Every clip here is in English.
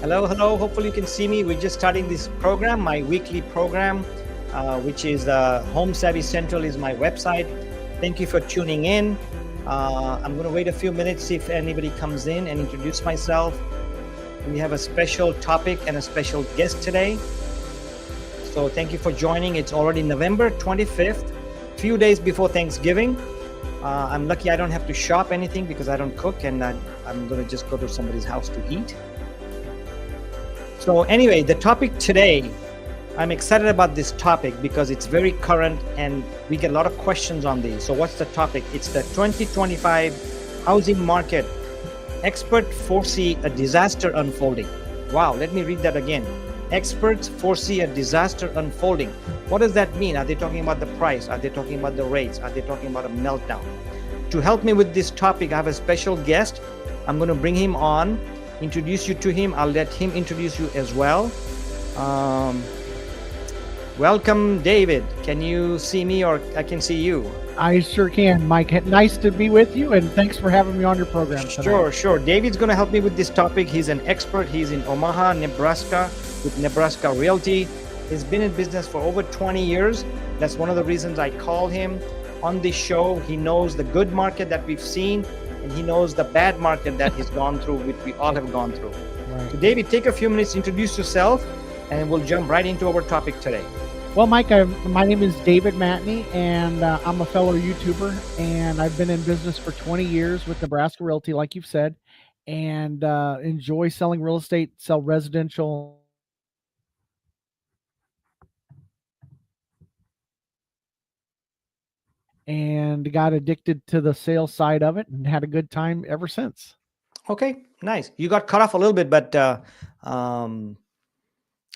Hello, hello. Hopefully you can see me. We're just starting this program, my weekly program, which is Home Savvy Central is my website. Thank you for tuning in. I'm going to wait a few minutes, see if anybody comes in and introduce myself. We have a special topic and a special guest today. So thank you for joining. It's already November 25th, few days before Thanksgiving. I'm lucky I don't have to shop anything because I don't cook, and I'm going to just go to somebody's house to eat. So anyway, the topic today, I'm excited about this topic because it's very current and we get a lot of questions on these. So what's the topic? It's the 2025 housing market. Experts foresee a disaster unfolding. Wow, let me read that again. Experts foresee a disaster unfolding. What does that mean? Are they talking about the price? Are they talking about the rates? Are they talking about a meltdown? To help me with this topic, I have a special guest. I'm going to bring him on, introduce you to him. I'll let him introduce you as well. Welcome, David. Can you see me or I can see you? I sure can, Mike. Nice to be with you, and thanks for having me on your program tonight. Sure. David's going to help me with this topic. He's an expert. He's in Omaha, Nebraska, with Nebraska Realty. He's been in business for over 20 years. That's one of the reasons I called him on this show. He knows the good market that we've seen, and he knows the bad market that he's gone through, which we all have gone through. Right. So David, take a few minutes, introduce yourself, and we'll jump right into our topic today. Well, Mike, my name is David Matney, and I'm a fellow YouTuber, and I've been in business for 20 years with Nebraska Realty, like you've said, and enjoy selling real estate, sell residential. And got addicted to the sales side of it and had a good time ever since. Okay, nice. You got cut off a little bit, but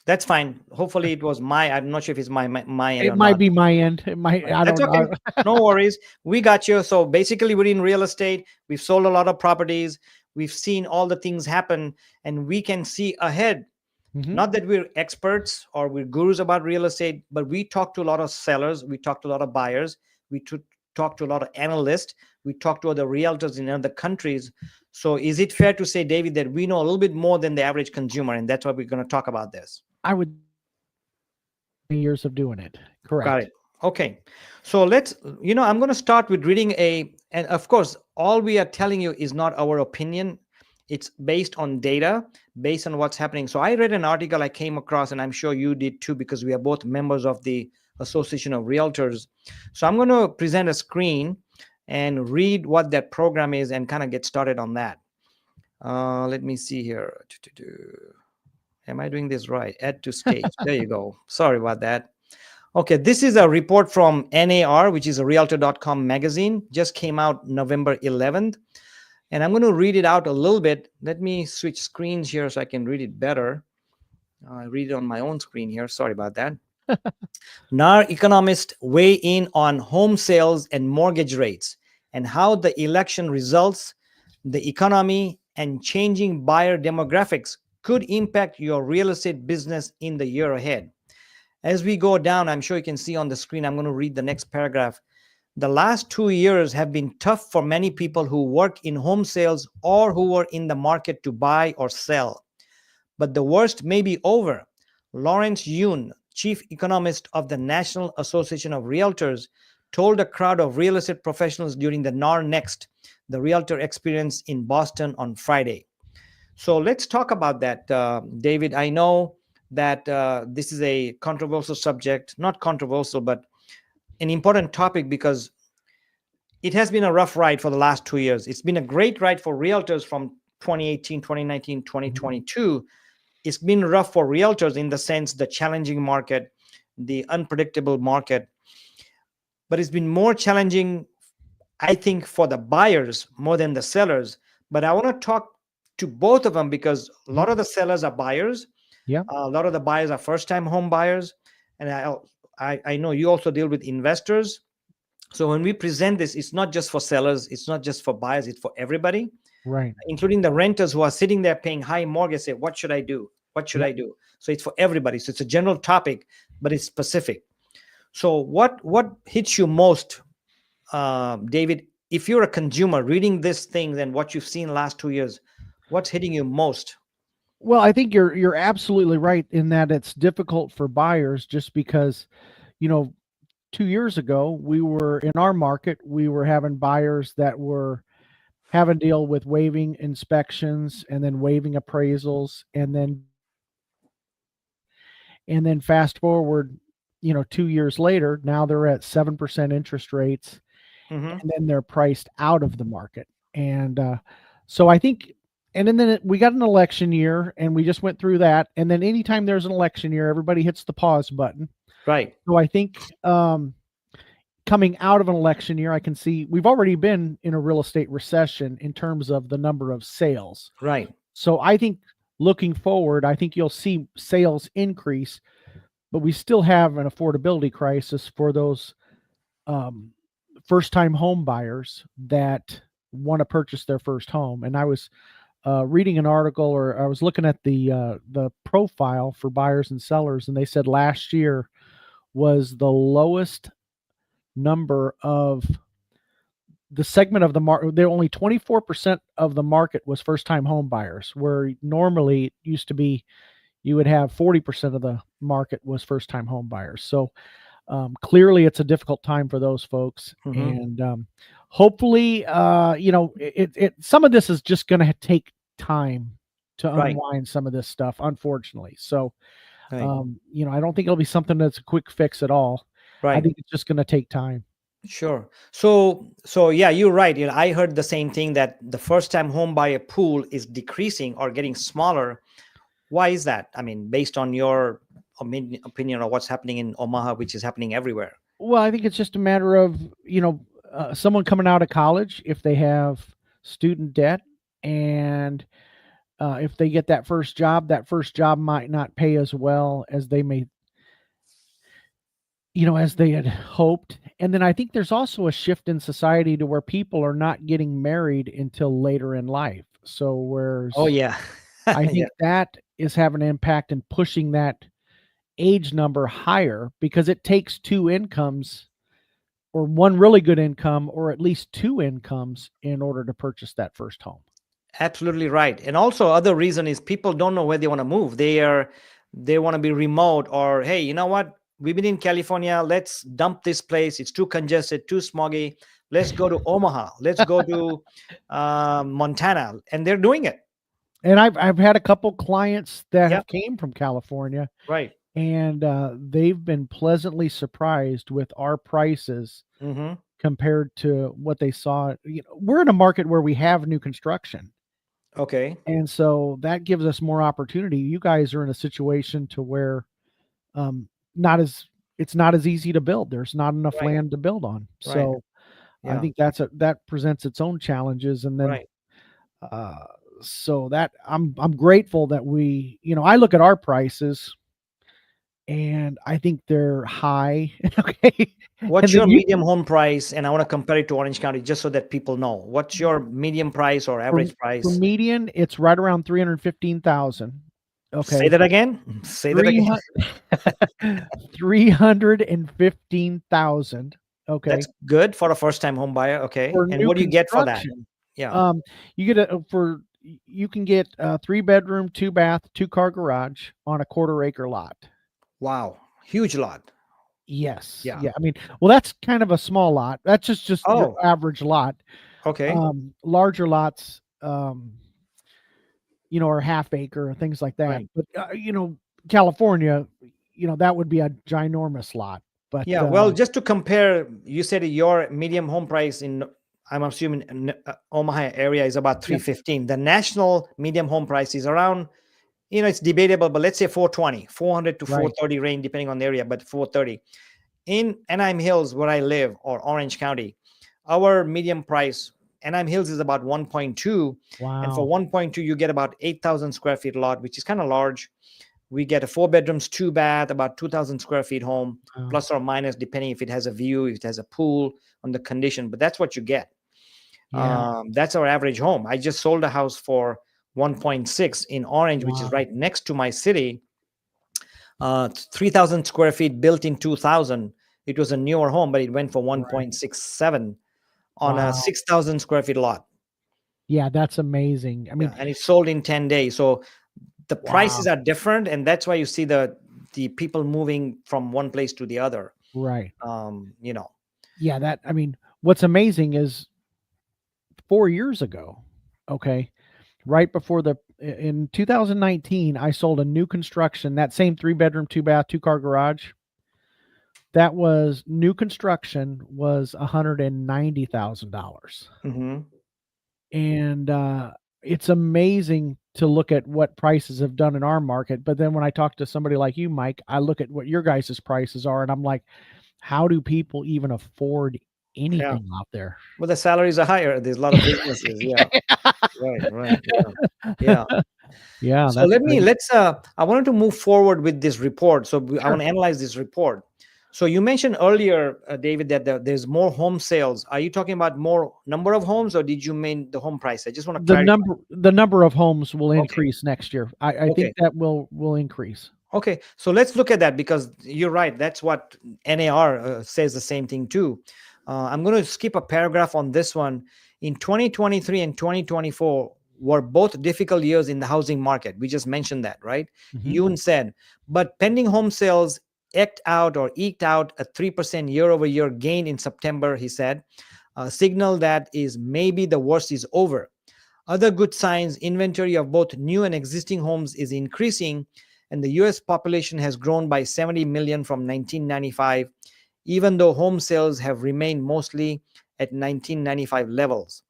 that's fine. Hopefully it was I'm not sure if it's my end. It might be my end. It might. I don't know. No worries. We got you. So basically we're in real estate. We've sold a lot of properties. We've seen all the things happen and we can see ahead. Mm-hmm. Not that we're experts or we're gurus about real estate, but we talk to a lot of sellers. We talk to a lot of buyers. We talk to a lot of analysts. We talk to other realtors in other countries. So is it fair to say, David, that we know a little bit more than the average consumer? And that's why we're going to talk about this. I would years of doing it. Correct. Got it. Okay. So let's, I'm going to start with reading and of course, all we are telling you is not our opinion. It's based on data, based on what's happening. So I read an article I came across, and I'm sure you did too, because we are both members of the Association of Realtors. So I'm going to present a screen and read what that program is and kind of get started on that. Let me see here. Am I doing this right? Add to stage. There you go. Sorry about that. Okay, this is a report from NAR, which is a Realtor.com magazine. Just came out November 11th. And I'm going to read it out a little bit. Let me switch screens here so I can read it better. I read it on my own screen here. Sorry about that. NAR economists weigh in on home sales and mortgage rates and how the election results, the economy, and changing buyer demographics could impact your real estate business in the year ahead. As we go down, I'm sure you can see on the screen, I'm going to read the next paragraph. The last 2 years have been tough for many people who work in home sales or who were in the market to buy or sell. But the worst may be over. Lawrence Yun, chief economist of the National Association of Realtors, told a crowd of real estate professionals during the NAR Next, the Realtor Experience in Boston on Friday. So let's talk about that, David. I know that this is a controversial subject, not controversial, but an important topic because it has been a rough ride for the last 2 years. It's been a great ride for realtors from 2018, 2019, 2022. Mm-hmm. It's been rough for realtors in the sense the challenging market, the unpredictable market. But it's been more challenging, I think, for the buyers more than the sellers. But I want to talk to both of them because a lot of the sellers are buyers. Yeah. A lot of the buyers are first-time home buyers. And I know you also deal with investors. So when we present this, it's not just for sellers, it's not just for buyers, it's for everybody. Right. Including the renters who are sitting there paying high mortgage, say, what should I do? What should I do? So it's for everybody. So it's a general topic, but it's specific. So what hits you most, David, if you're a consumer reading these things and what you've seen last 2 years, what's hitting you most? Well, I think you're absolutely right in that it's difficult for buyers just because, you know, 2 years ago, we were in our market, we were having buyers that were having to deal with waiving inspections and then waiving appraisals and then fast forward, 2 years later, now they're at 7% interest rates, Hmm. and then they're priced out of the market. And so I think, and then we got an election year, and we just went through that. And then anytime there's an election year, everybody hits the pause button. Right. So I think coming out of an election year, I can see we've already been in a real estate recession in terms of the number of sales. Right. So I think looking forward, I think you'll see sales increase, but we still have an affordability crisis for those um, first-time home buyers that want to purchase their first home. And I was reading an article, or I was looking at the profile for buyers and sellers, and they said last year was the lowest number of the segment of the market. There only 24% of the market was first-time home buyers, where normally it used to be you would have 40% of the market was first-time home buyers. So clearly, it's a difficult time for those folks, Hmm. and hopefully, some of this is just going to take time to Right. unwind some of this stuff, unfortunately. So, Right. I don't think it'll be something that's a quick fix at all. I Right. think it's just going to take time. Sure. So yeah, you're right. I heard the same thing that the first time home buyer pool is decreasing or getting smaller. Why is that? I mean, based on your opinion of what's happening in Omaha, which is happening everywhere. Well, I think it's just a matter of someone coming out of college, if they have student debt, and if they get that first job might not pay as well as they may, as they had hoped. And then I think there's also a shift in society to where people are not getting married until later in life. So Oh whereas yeah. I Yeah. think that is having an impact in pushing that age number higher, because it takes two incomes, or one really good income, or at least two incomes, in order to purchase that first home. Absolutely right. And also other reason is people don't know where they want to move. They want to be remote, or hey, you know what? We've been in California. Let's dump this place. It's too congested, too smoggy. Let's go to Omaha. Let's go to Montana, and they're doing it. And I've had a couple clients that Yep. have came from California, Right. and they've been pleasantly surprised with our prices Mm-hmm. compared to what they saw. We're in a market where we have new construction, Okay. and so that gives us more opportunity. You guys are in a situation to where um, not as it's not as easy to build. There's not enough Right. land to build on. Right. So I Yeah. think that presents its own challenges. And then Right. uh, so that I'm grateful that I look at our prices and I think they're high. Okay. What's And then your medium home price? And I want to compare it to Orange County just so that people know. What's your medium price or for average for price? median, it's right around 315,000. Say Okay. that again. Say that again. 315,000. That's Okay. good for a first time home buyer. Okay. For And new what do you get for that? construction. Yeah. Um, you can get a 3-bedroom, 2-bath, 2-car garage on a quarter acre lot. Wow. Huge lot. Yes. Yeah. Yeah. I mean, well, that's kind of a small lot. That's just your Oh, average lot. okay. Larger lots, are half acre and things like that. Right. But California, that would be a ginormous lot. But Yeah. Well, just to compare, you said your medium home price in, I'm assuming Omaha area is about yeah, 315. The national medium home price is around, it's debatable, but let's say 420, 400 to right. 430 range, depending on the area, but 430. In Anaheim Hills, where I live, or Orange County, our medium price, Anaheim Hills is about 1.2. And for Wow. 1.2, you get about 8,000 square feet lot, which is kind of large. We get a 4 bedrooms, 2 bath, about 2,000 square feet home, Wow. plus or minus, depending if it has a view, if it has a pool, on the condition. But that's what you get. Yeah. That's our average home. I just sold a house for 1.6 in Orange, which is Wow. right next to my city. 3,000 square feet, built in 2000. It was a newer home, but it went for Right. 1.67 on a Wow. 6,000 square feet lot. Yeah, that's amazing. I mean, Yeah, and it sold in 10 days. So the Wow. prices are different, and that's why you see the people moving from one place to the other. Right. You know. Yeah, I mean, what's amazing is 4 years ago, okay, right before in 2019, I sold a new construction, that same 3-bedroom, 2-bath, 2-car garage. That was new construction was $190,000. Hmm. And, it's amazing to look at what prices have done in our market, but then when I talk to somebody like you, Mike, I look at what your guys' prices are, and I'm like, "How do people even afford Yeah. anything out there?" Well, the salaries are higher. There's a lot of businesses. Yeah. Right. Right. Yeah. Yeah. Yeah, So that's great. I wanted to move forward with this report. So I Sure. want to analyze this report. So you mentioned earlier, David, that there's more home sales. Are you talking about more number of homes, or did you mean the home price? I just want to clarify. The number of homes will Okay. increase next year. I Okay. think that will increase. Okay. So let's look at that, because you're right. That's what NAR says, the same thing too. I'm going to skip a paragraph on this one. In 2023 and 2024 were both difficult years in the housing market. We just mentioned that, right? Mhm. Yoon said, but pending home sales eked out a 3% year over year gain in September, he said, a signal that is maybe the worst is over. Other good signs: inventory of both new and existing homes is increasing, and the US population has grown by 70 million from 1995, even though home sales have remained mostly at 1995 levels,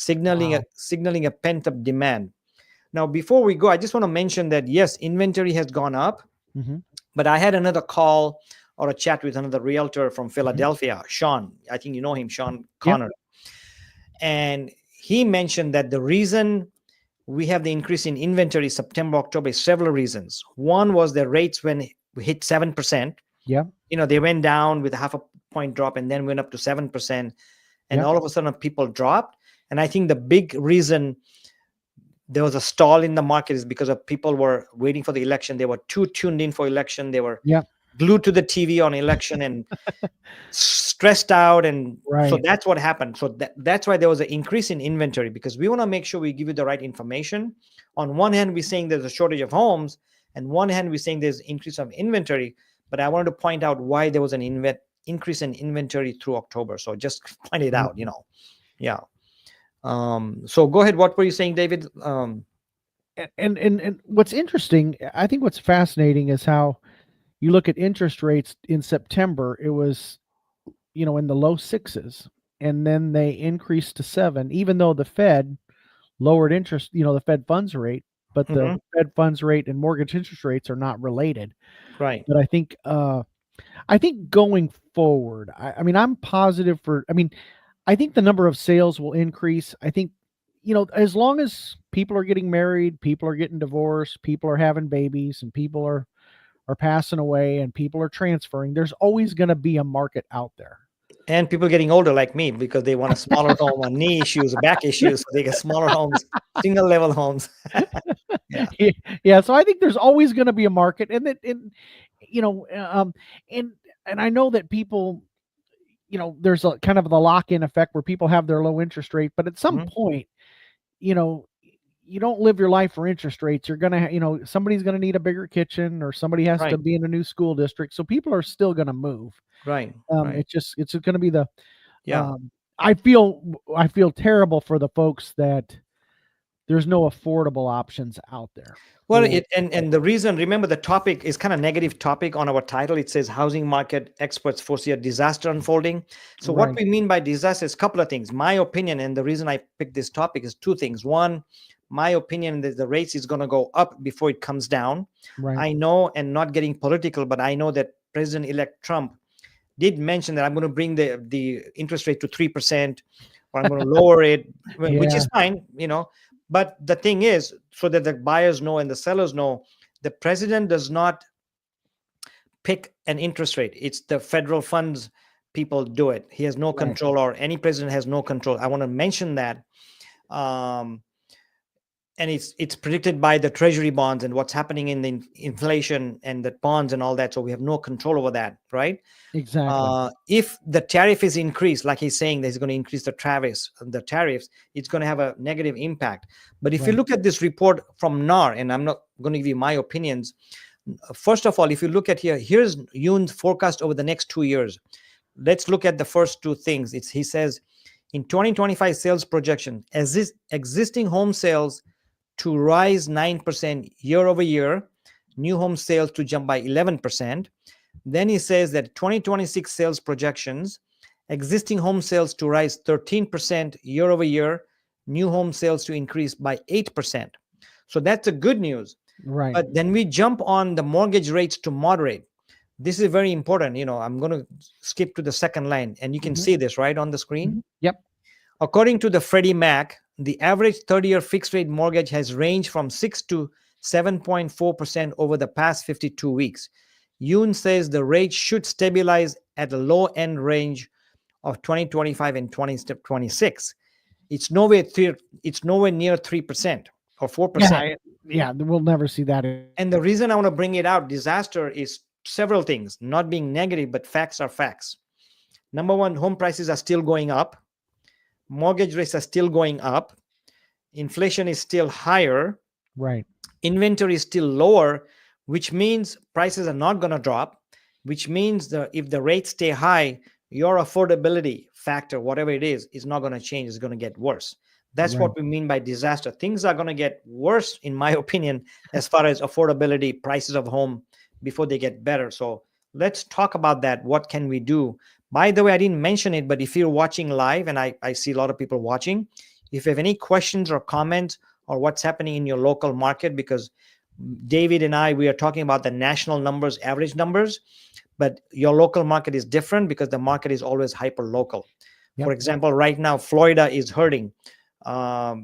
Wow. signaling a pent-up demand. Now, before we go, I just want to mention that yes, inventory has gone up, Mhm. but I had another call or a chat with another realtor from Mhm. Philadelphia, Sean. I think you know him, Sean Yep. Connor. And he mentioned that the reason we have the increase in inventory September, October is several reasons. One was the rates when we hit 7%. Yep. They went down with a half a point drop and then went up to 7%. And Yep. all of a sudden, people dropped. And I think the big reason there was a stall in the market is because of people were waiting for the election. They were too tuned in for election. They were Yep. glued to the TV on election and stressed out, and so Right. that's what happened. So that's why there was an increase in inventory, because we want to make sure we give you the right information. On one hand, we're saying there's a shortage of homes, and one hand we're saying there's increase of inventory, but I wanted to point out why there was an increase in inventory through October. So just point it out. Mhm. Yeah. So go ahead, what were you saying, David? And what's interesting, I think what's fascinating is how you look at interest rates in September, it was, in the low 6s, and then they increased to 7, even though the Fed lowered interest, the Fed funds rate, but the Mhm. Fed funds rate and mortgage interest rates are not related. Right. But I think going forward, I mean, I'm positive I think the number of sales will increase. I think, as long as people are getting married, people are getting divorced, people are having babies, and people are passing away, and people are transferring, there's always gonna be a market out there. And people getting older like me, because they want a smaller home, or knee issues, or back issues, so they get smaller homes, single level homes. Yeah. Yeah, yeah, so I think there's always gonna be a market, and that you know, and I know that people, there's a kind of the lock-in effect where people have their low interest rate, but at some Mhm. point, you know, you don't live your life for interest rates. You're gonna, somebody's gonna need a bigger kitchen, or somebody has to Right. be in a new school district, so people are still gonna move. Right. Right. It's gonna be the, Yeah. um, I feel terrible for the folks that there's no affordable options out there Well, for and the reason, remember, the topic is kind of negative topic on our title. It says housing market experts foresee a disaster unfolding. So what right, we mean by disaster is a couple of things. My opinion, and the reason I picked this topic, is two things. One, my opinion that the rates is going to go up before it comes down. right. I know, and not getting political, but I know that President-elect Trump did mention that I'm going to bring the interest rate to 3%, or I'm going to lower it, which Yeah, is fine. But the thing is, so that the buyers know and the sellers know, the president does not pick an interest rate. It's the federal funds people do it. He has no right. control, or any president has no control. I want to mention that. Um, and it's predicted by the treasury bonds and what's happening in the inflation and the bonds and all that. So we have no control over that, right? Exactly. If the tariff is increased, like he's saying, that he's going to increase the tariffs, it's going to have a negative impact. But if you Right. look at this report from NAR, and I'm not going to give you my opinions. First of all, if you look at here's Yoon's forecast over the next 2 years. Let's look at the first two things. He says in 2025 sales projection, as this existing home sales to rise 9% year over year, new home sales to jump by 11%. Then he says that 2026 sales projections, existing home sales to rise 13% year over year, new home sales to increase by 8%. So that's a good news. Right. But then we jump on the mortgage rates to moderate. This is very important. I'm going to skip to the second line, and you can Mhm. see this right on the screen. Yep. According to the Freddie Mac, the average 30-year fixed rate mortgage has ranged from 6 to 7.4% over the past 52 weeks. Yoon says the rate should stabilize at the low end range of 2025 and 2026. It's nowhere near 3% or 4%. Yeah, we'll never see that. And the reason I want to bring it out, disaster, is several things, not being negative, but facts are facts. Number one, home prices are still going up. Mortgage rates are still going up. Inflation is still higher. Right. Inventory is still lower, which means prices are not going to drop, which means that if the rates stay high, your affordability factor, whatever it is not going to change. It's going to get worse. That's Right. what we mean by disaster. Things are going to get worse, in my opinion, as far as affordability, prices of home, before they get better. So let's talk about that. What can we do? By the way, I didn't mention it, but if you're watching live, and I see a lot of people watching, if you have any questions or comments or what's happening in your local market, because David and we are talking about the national numbers, average numbers, but your local market is different because the market is always hyper local. Yep. For example, right now, Florida is hurting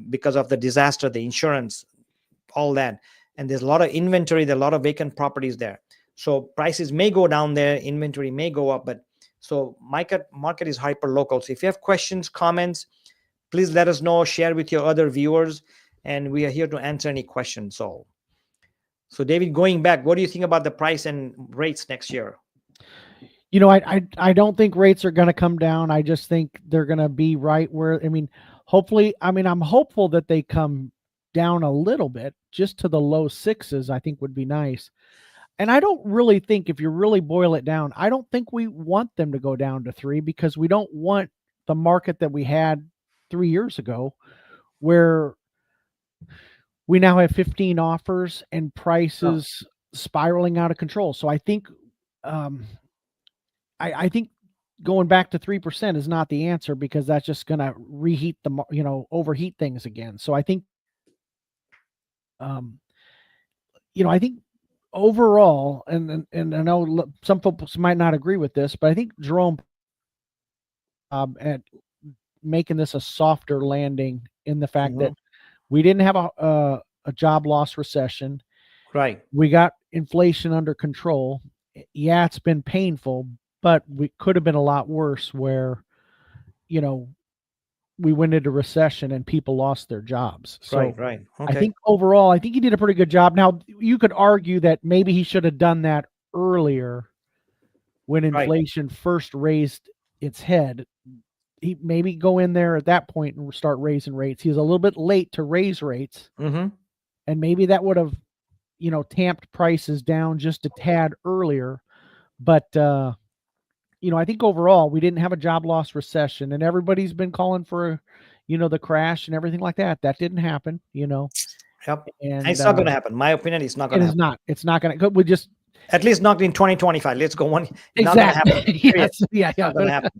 because of the disaster, the insurance, all that. And there's a lot of inventory, there are a lot of vacant properties there. So prices may go down there, inventory may go up, but so market is hyper local. So if you have questions, comments, please let us know, share with your other viewers, and we are here to answer any questions. So David, going back, what do you think about the price and rates next year? I don't think rates are going to come down. I just think they're going to be right where, hopefully, I'm hopeful that they come down a little bit, just to the low sixes, I think would be nice. And I don't really think, if you really boil it down, I don't think we want them to go down to 3, because we don't want the market that we had 3 years ago, where we now have 15 offers and prices spiraling out of control. So I think, I think going back to 3% is not the answer, because that's just going to reheat overheat things again. So I think, I think overall, and I know some folks might not agree with this, but I think Jerome at making this a softer landing, in the fact that we didn't have a job loss recession. Right. We got inflation under control. Yeah, it's been painful, but we could have been a lot worse, where, we went into recession and people lost their jobs. So Right. I think overall, I think he did a pretty good job. Now, you could argue that maybe he should have done that earlier, when inflation first raised its head. He maybe go in there at that point and start raising rates. He was a little bit late to raise rates, and maybe that would have, tamped prices down just a tad earlier. But I think overall we didn't have a job loss recession, and everybody's been calling for, the crash and everything like that. That didn't happen. Yep. And it's not going to happen. My opinion, it's not going it to is happen. not. It's not going to. We just At least not in 2025. Let's go one. exactly. Not going to happen. Yes. Yeah. Not going to happen.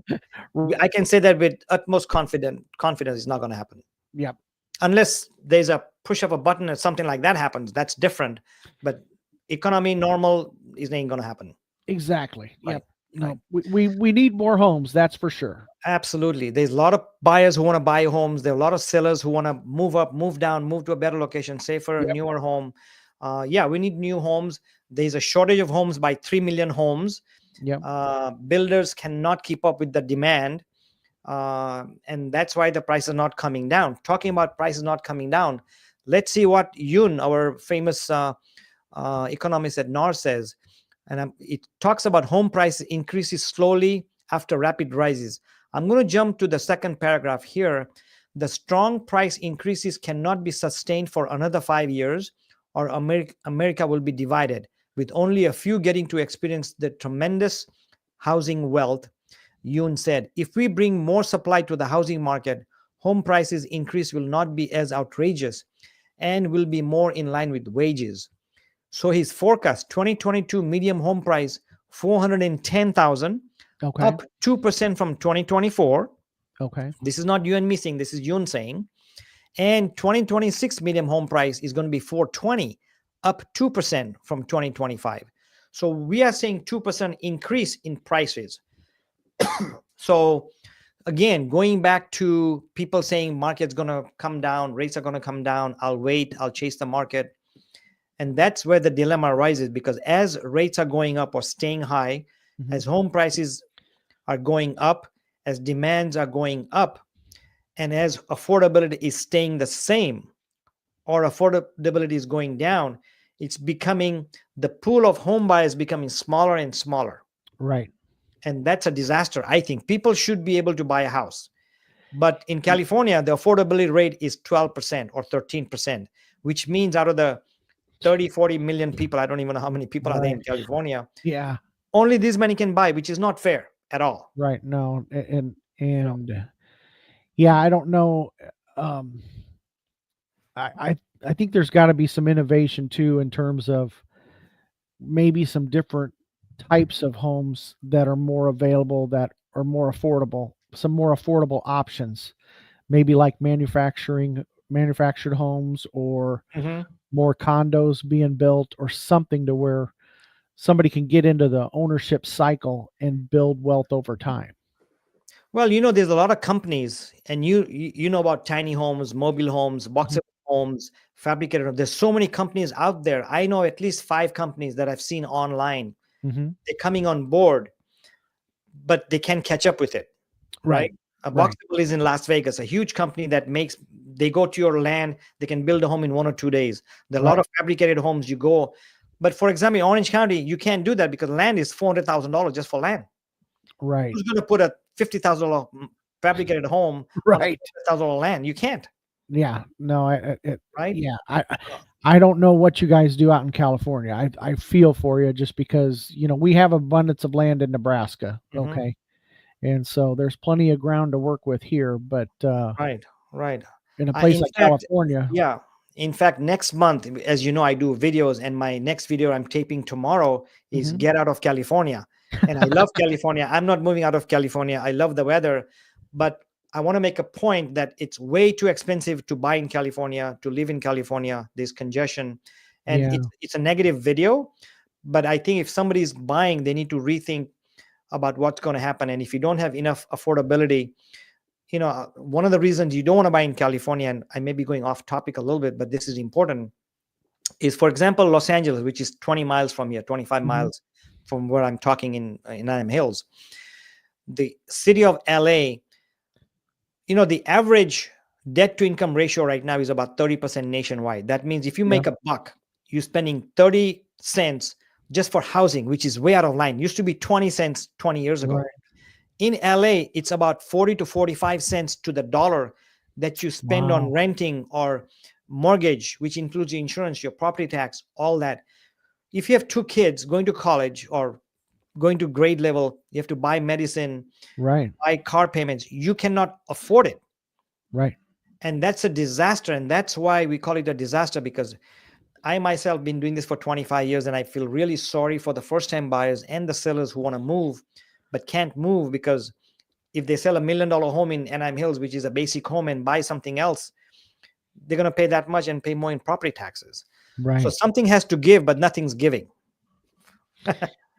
I can say that with utmost confidence. It's not going to happen. Yep. Unless there's a push of a button or something like that happens. That's different. But economy normal is ain't going to happen. Exactly. Right. Yep. No, we need more homes. That's for sure. Absolutely. There's a lot of buyers who want to buy homes. There are a lot of sellers who want to move up, move down, move to a better location, safer, newer home. We need new homes. There's a shortage of homes by 3 million homes. Yep. Builders cannot keep up with the demand. And that's why the price is not coming down. Talking about prices not coming down, let's see what Yoon, our famous economist at NAR, says. And it talks about home price increases slowly after rapid rises. I'm going to jump to the second paragraph here. The strong price increases cannot be sustained for another 5 years, or America will be divided, with only a few getting to experience the tremendous housing wealth. Yoon said, if we bring more supply to the housing market, home prices increase will not be as outrageous and will be more in line with wages. So his forecast 2022 medium home price 410,000, Okay. up 2% from 2024. Okay. This is not you and me saying, this is Yoon saying. And 2026 medium home price is going to be 420, up 2% from 2025. So we are saying 2% increase in prices. So again, going back to people saying market's going to come down, rates are going to come down, I'll wait, I'll chase the market. And that's where the dilemma arises, because as rates are going up or staying high, as home prices are going up, as demands are going up, and as affordability is staying the same or affordability is going down, it's becoming, the pool of home buyers becoming smaller and smaller. Right. And that's a disaster. I think people should be able to buy a house. But in California, the affordability rate is 12% or 13%, which means out of the 30, 40 million people, I don't even know how many people are there in California, Yeah. only this many can buy, which is not fair at all. Right. No. And You know? yeah, I don't know. Um, I think there's got to be some innovation too in terms of maybe some different types of homes that are more available, that are more affordable, some more affordable options, maybe like manufactured homes, or Mhm. more condos being built, or something to where somebody can get into the ownership cycle and build wealth over time. Well, there's a lot of companies, and you know about tiny homes, mobile homes, boxer homes, fabricated homes. There's so many companies out there. I know at least 5 companies that I've seen online. Mm-hmm. They're coming on board, but they can't catch up with it, right? Right. A Right. Boxable is in Las Vegas, a huge company that they go to your land, they can build a home in 1 or 2 days. There are a lot Right. of fabricated homes you go. But for example, in Orange County, you can't do that because land is $400,000 just for land. Right. Who's going to put a $50,000 fabricated home on a Right. $400,000 land? You can't, Yeah. No, right? yeah, I don't know what you guys do out in California. I feel for you, just because, we have abundance of land in Nebraska. Mhm. Okay. And so there's plenty of ground to work with here, but Right, right. in a place In like fact, California. yeah. In fact, next month, as you know, I do videos, and my next video I'm taping tomorrow is Mhm. Get Out of California. And I love California. I'm not moving out of California. I love the weather, but I want to make a point that it's way too expensive to buy in California, to live in California. There's congestion, and Yeah. it's a negative video. But I think if somebody's buying, they need to rethink about what's going to happen. And if you don't have enough affordability, one of the reasons you don't want to buy in California, and I may be going off topic a little bit, but this is important, is, for example, Los Angeles, which is 20 miles from here, 25 Mhm. miles from where I'm talking in Anaheim Hills. The city of LA, the average debt to income ratio right now is about 30% nationwide. That means if you Yeah. make a buck, you're spending 30 cents just for housing, which is way out of line. Used to be 20 cents 20 years ago. Right. In LA, it's about 40 to 45 cents to the dollar that you spend on Wow. renting or mortgage, which includes your insurance, your property tax, all that. If you have 2 kids going to college or going to grade level, you have to buy medicine, Right. buy car payments. You cannot afford it. Right. And that's a disaster. And that's why we call it a disaster, because I myself been doing this for 25 years, and I feel really sorry for the first time buyers and the sellers who want to move but can't move, because if they sell $1 million home in Anaheim Hills, which is a basic home, and buy something else, they're going to pay that much and pay more in property taxes. So Right. something has to give, but nothing's giving.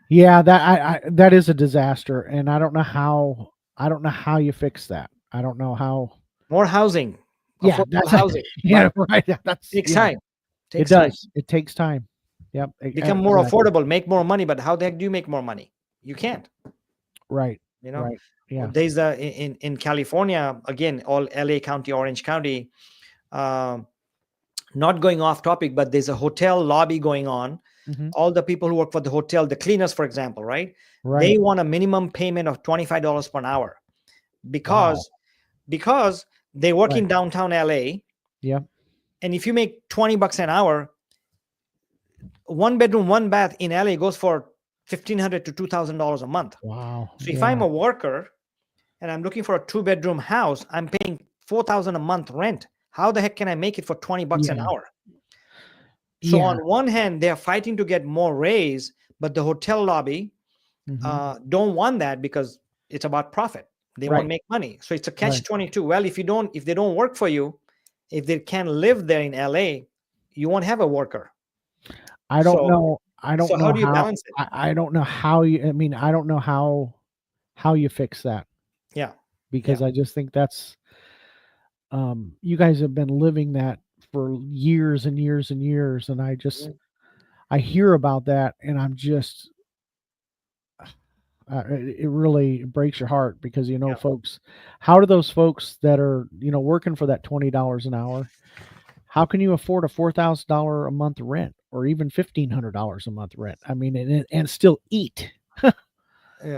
Yeah, that is a disaster, and I don't know how you fix that. I don't know how. More housing, Yeah, affordable that's housing, yeah, but right. Yeah, takes yeah. time. It Takes time. does. It takes time. Yep. Become more Exactly. affordable, make more money. But how the heck do you make more money? You can't. Right. You know, Right. Yeah. there's in California, again, all LA County, Orange County. Um, not going off topic, but there's a hotel lobby going on. Mhm. All the people who work for the hotel, the cleaners, for example, right? Right. They want a minimum payment of $25 per hour Wow. because they work Right. in downtown LA. Yeah. And if you make $20 an hour, one bedroom, one bath in LA goes for $1,500 to $2,000 a month. Wow. So if I'm Yeah. a worker and I'm looking for a 2-bedroom house, I'm paying $4,000 a month rent. How the heck can I make it for $20 an Yeah. hour? So Yeah. on one hand, they're fighting to get more raise, but the hotel lobby Mhm. don't want that because it's about profit. They want Right. to make money. So it's a Right. catch 22. Well, if they don't work for you, if they can't live there in LA, you won't have a worker. I don't So know I don't how know do you how balance it? I don't know how you I mean, I don't know how you fix that, Yeah. because Yeah. I just think that's, you guys have been living that for years and years and years, and Mhm. I hear about that, and I'm just, it really breaks your heart, because, Yeah. folks, how do those folks that are, working for that $20 an hour, how can you afford a $4,000 a month rent, or even $1,500 a month rent? I mean, and still eat. Uh,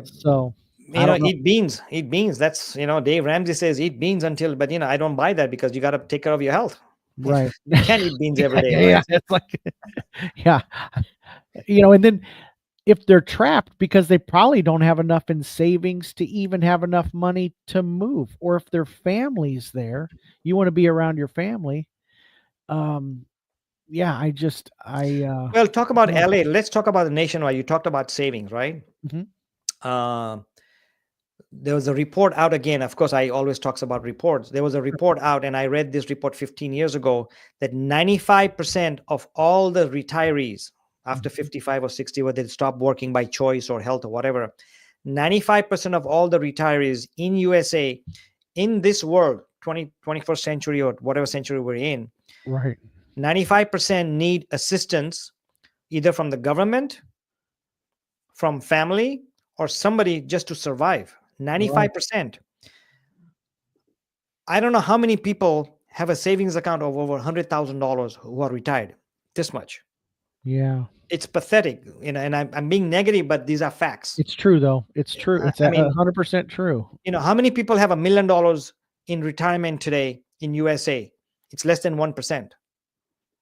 So, I don't know. eat beans, eat beans. That's, Dave Ramsey says eat beans until, but I don't buy that because you got to take care of your health. Right. You can't eat beans every day, Yeah, right? it's like yeah. And then if they're trapped because they probably don't have enough in savings to even have enough money to move, or if their family's there, you wanna be around your family. Um, yeah, Well, talk I about don't know. LA. Let's talk about the nationwide. You talked about savings, right? Mhm. Uh, there was a report out again. Of course, I always talks about reports. There was a report out, and I read this report 15 years ago that 95% of all the retirees after Mhm. 55 or 60, whether they stop working by choice or health or whatever, 95% of all the retirees in USA, in this world, 21st century or whatever century we're in, Right, 95% need assistance either from the government, from family, or somebody just to survive. right. 95%. I don't know how many people have a savings account of over $100,000 who are retired. This much. Yeah. It's pathetic, and I'm being negative, but these are facts. It's true, though. It's true. It's I a mean, 100% true. how many people have $1 million in retirement today in USA? It's less than 1%.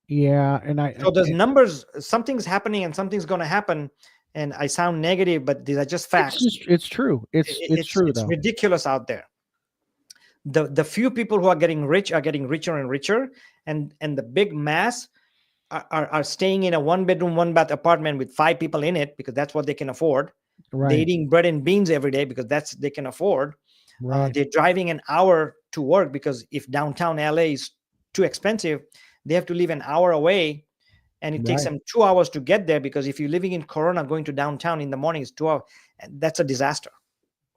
Yeah, and So those numbers, something's happening and something's going to happen. And I sound negative, but these are just facts. it's true. It's true, It's though. ridiculous out there. The few people who are getting rich are getting richer and richer, and the big mass are staying in a 1-bedroom, 1-bath apartment with 5 people in it because that's what they can afford. They're Right, eating bread and beans every day because that's they can afford. right, They're driving an hour to work because if downtown LA is too expensive, they have to live an hour away, and it takes right. them 2 hours to get there because if you're living in Corona, going to downtown in the morning is 2 hours. And that's a disaster.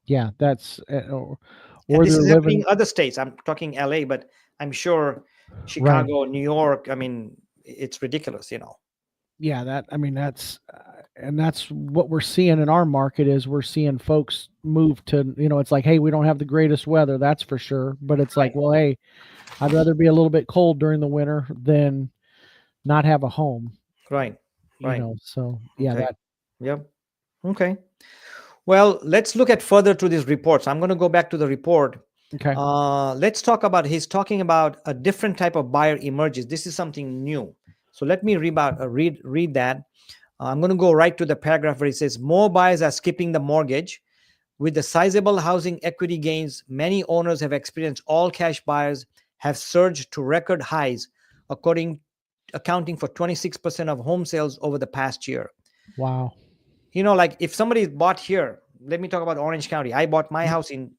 Yeah, that's, And or this they're is happening living in other states. I'm talking LA, but I'm sure right. Chicago, New York. I mean, it's ridiculous. Yeah, I mean, and that's what we're seeing in our market, is we're seeing folks move to, it's like, "Hey, we don't have the greatest weather, that's for sure." But it's like, Right, "Well, hey, I'd rather be a little bit cold during the winter than not have a home," right, right. So, yeah, Okay. Yep. Okay. Well, let's look at further to these reports. I'm going to go back to the report. okay. Let's talk about, he's talking about a different type of buyer emerges. This is something new. So let me read that. I'm going to go right to the paragraph where it says more buyers are skipping the mortgage. With the sizable housing equity gains, many owners have experienced all cash buyers have surged to record highs, accounting for 26% of home sales over the past year. Wow. Like if somebody bought here, let me talk about Orange County. I bought my Mm, house in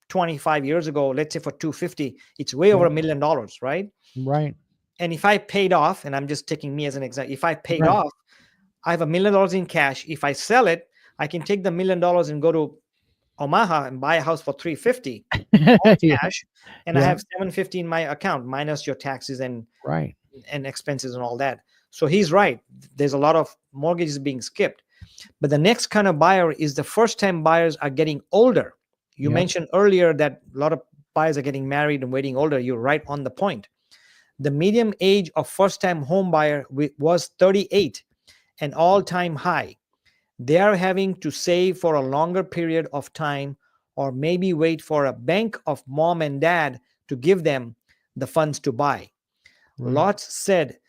25 years ago, let's say for 250, it's way over yep, $1 million, right? right, And if I paid off, and I'm just taking me as an example, if I paid right. off, I have $1 million in cash. If I sell it, I can take the $1 million and go to Omaha and buy a house for 350 all Yeah, cash, and I yeah, have 750 in my account minus your taxes right. and expenses and all that. So he's right. There's a lot of mortgages being skipped. But the next kind of buyer is the first time buyers are getting older. You Yep, mentioned earlier that a lot of buyers are getting married and waiting older. You're right on the point. The median age of first-time home buyer was 38, an all-time high. They are having to save for a longer period of time or maybe wait for a bank of mom and dad to give them the funds to buy. Right. Lots said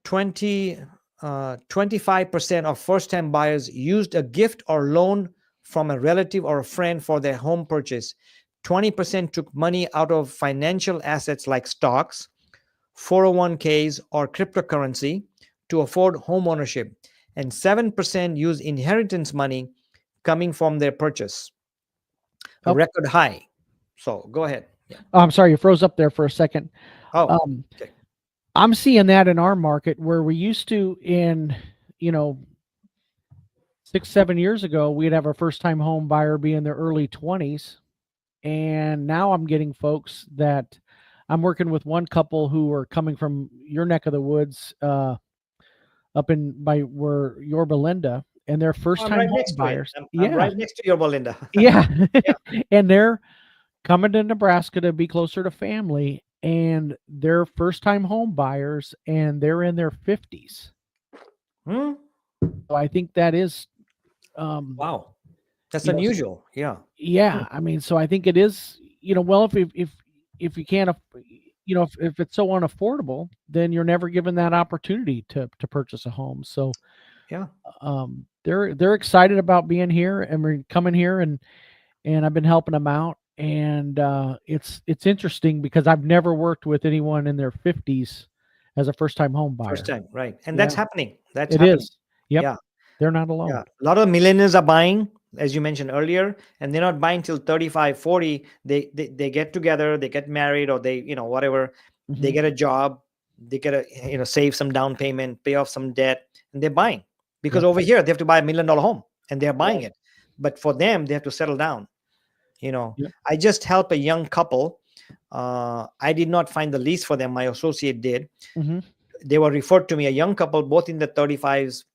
25% of first-time buyers used a gift or loan from a relative or a friend for their home purchase. 20% took money out of financial assets like stocks, 401ks, or cryptocurrency to afford home ownership, and 7% used inheritance money coming from their purchase. A Oh, record high. So go ahead. Yeah. I'm sorry, you froze up there for a second. Oh, okay. I'm seeing that in our market where we used to in, 6, 7 years ago, we'd have a first time home buyer be in their early 20s. And now I'm getting folks that I'm working with one couple who are coming from your neck of the woods, up in by where Yorba Linda, and they're first I'm time right home next to it. buyers. I'm Yeah. right next to your Belinda. Yeah. Yeah. And they're coming to Nebraska to be closer to family, and they're first time home buyers and they're in their 50s. Hmm? So I think that is, um, Wow. That's you know, unusual. Yeah. yeah, I mean, so I think it is, well, if you can't, if it's so unaffordable, then you're never given that opportunity to purchase a home. So, Yeah. they're excited about being here, and we're coming here, and I've been helping them out, and it's interesting because I've never worked with anyone in their 50s as a first time home buyer. First time. Right. And that's Yeah, happening. That's it happening. is. Yep, Yeah. they're not Yeah. alone. A lot of millennials are buying, as you mentioned earlier, and they're not buying till 35, 40. They get together, they get married, or they, whatever, they Mhm. get a job, they get a, save some down payment, pay off some debt, and they're buying. Because Yep. over here, they have to buy $1 million home and they're buying Right. it. But for them, they have to settle down. Yep. I just helped a young couple. I did not find the lease for them. My associate did. Mhm. They were referred to me, a young couple, both in the 35s,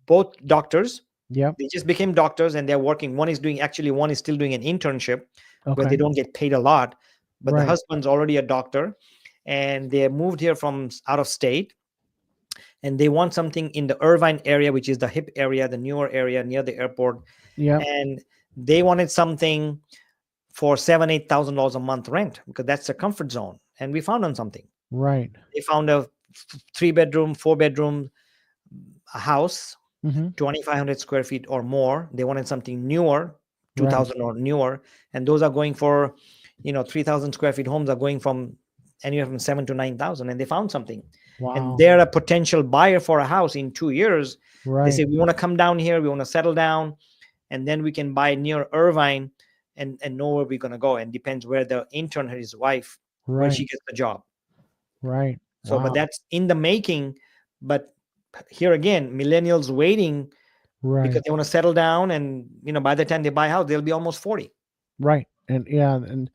both doctors. Yep. They just became doctors and they're working. One is still doing an internship where they Okay. don't get paid a lot, but the Right. husband's already a doctor and they moved here from out of state, and they want something in the Irvine area, which is the hip area, the newer area near the airport. Yep. And they wanted something for $7,000-8,000 a month rent because that's the comfort zone. And we found them something. Right. They found a 3-bedroom, 4-bedroom house, Mhm. 2,500 square feet or more. They wanted something newer, Right. 2,000 or newer, and those are going for, 3,000 square feet homes are going from anywhere from 7 to 9,000, and they found something, and Wow. they're a potential buyer for a house in 2 years. They say Right. we want to come down here, we want to settle down, and then we can buy near Irvine, and know where we're going to go. And depends where the intern, his wife, where she Right. gets the job. Right. So, but Wow. that's in the making. But here again, millennials waiting because Right. they want to settle down, and by the time they buy a house, they'll be almost 40. Right. And yeah, and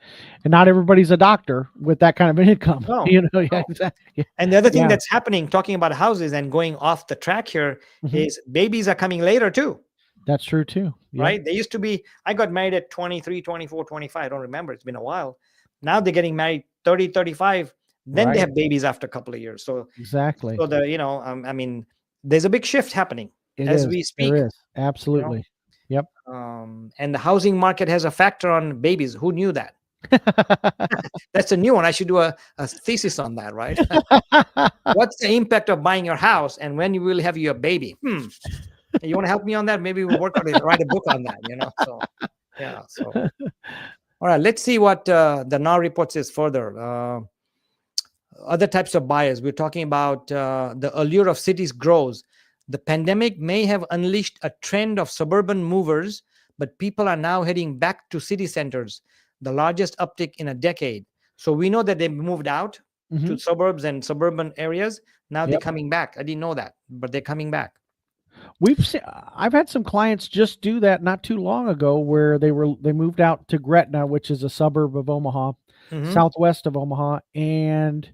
not everybody's a doctor with that kind of an income. No, Yeah, no. exactly. And the other thing Yeah. that's happening, talking about houses and going off the track here, Mhm. is babies are coming later too, That's true too. Yep. right? They used to be, I got married at 23, 24, 25. I don't remember. It's been a while. Now they're getting married 30, 35. Then they Right. have babies after a couple of years. So, Exactly. there's a big shift happening It as is. we There speak, is. you know. Absolutely. Yep. And the housing market has a factor on babies. Who knew that? That's a new one. I should do a thesis on that, right? What's the impact of buying your house and when you will have your baby? You want to help me on that? Maybe we'll work on it, write a book on that. So, yeah. So, all right, let's see what the NAR report says further. Other types of buyers. We're talking about the allure of cities grows. The pandemic may have unleashed a trend of suburban movers, but people are now heading back to city centers, the largest uptick in a decade. So we know that they moved out to Mhm. suburbs and suburban areas. Now they're Yep. coming back. I didn't know that, but they're coming back. I've had some clients just do that not too long ago where they moved out to Gretna, which is a suburb of Omaha, Hmm. southwest of Omaha, and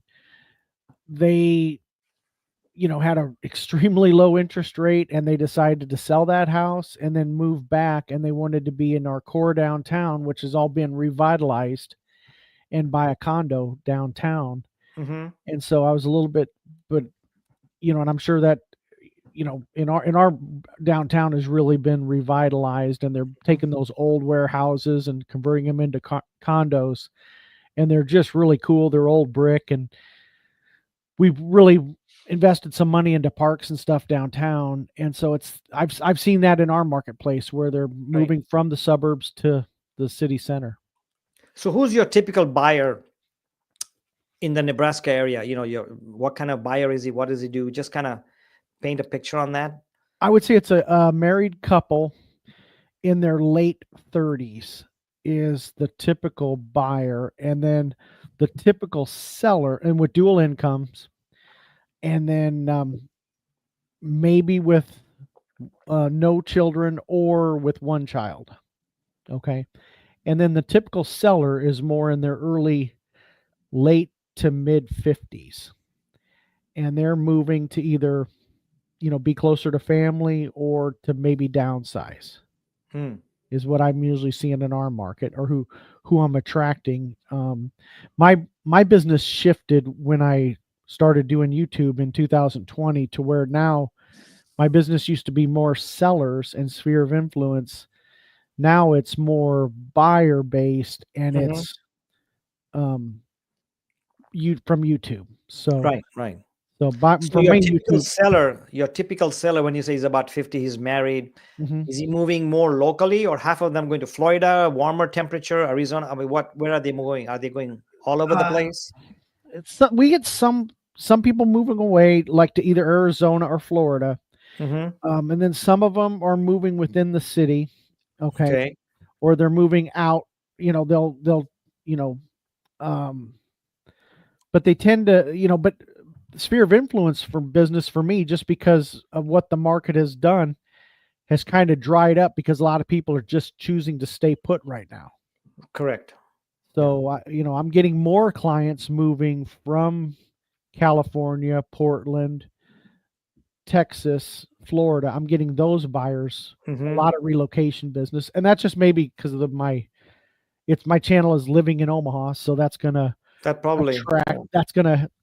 they, had a extremely low interest rate, and they decided to sell that house and then move back, and they wanted to be in our core downtown, which has all been revitalized, and buy a condo downtown. Mm-hmm. And so I was a little bit, but and I'm sure that in our downtown has really been revitalized, and they're taking those old warehouses and converting them into condos, and they're just really cool. They're old brick, and we've really invested some money into parks and stuff downtown. And so I've seen that in our marketplace where they're Right. moving from the suburbs to the city center. So who's your typical buyer in the Nebraska area? What kind of buyer is he? What does he do? Just kind of paint a picture on that. I would say it's a married couple in their late 30s is the typical buyer, and then the typical seller, and with dual incomes, and then maybe with no children or with one child. Okay. And then the typical seller is more in their late to mid 50s. And they're moving to either, be closer to family or to maybe downsize, is what I'm usually seeing in our market, or who I'm attracting. My business shifted when I started doing YouTube in 2020 to where now my business used to be more sellers and sphere of influence. Now it's more buyer based, and Mm-hmm. it's you from YouTube. So Right, right. So for your me, typical YouTube. seller, when you say he's about 50, he's married, Mhm. is he moving more locally, or half of them going to Florida, warmer wtemperature, Arizona? I mean, where are they going? Are they going all over the Uh, place? we get some people moving away, like to either Arizona or Florida, Mm-hmm. and then some of them are moving within the city. Okay, Okay. or they're moving out. They'll you know, um, but they tend to but sphere of influence for business for me, just because of what the market has done, has kind of dried up because a lot of people are just choosing to stay put right now. Correct. Yeah. So I'm getting more clients moving from California, Portland, Texas, Florida. I'm getting those buyers, a Mm-hmm. lot of relocation business, and that's just maybe because of my channel is living in Omaha, so That probably.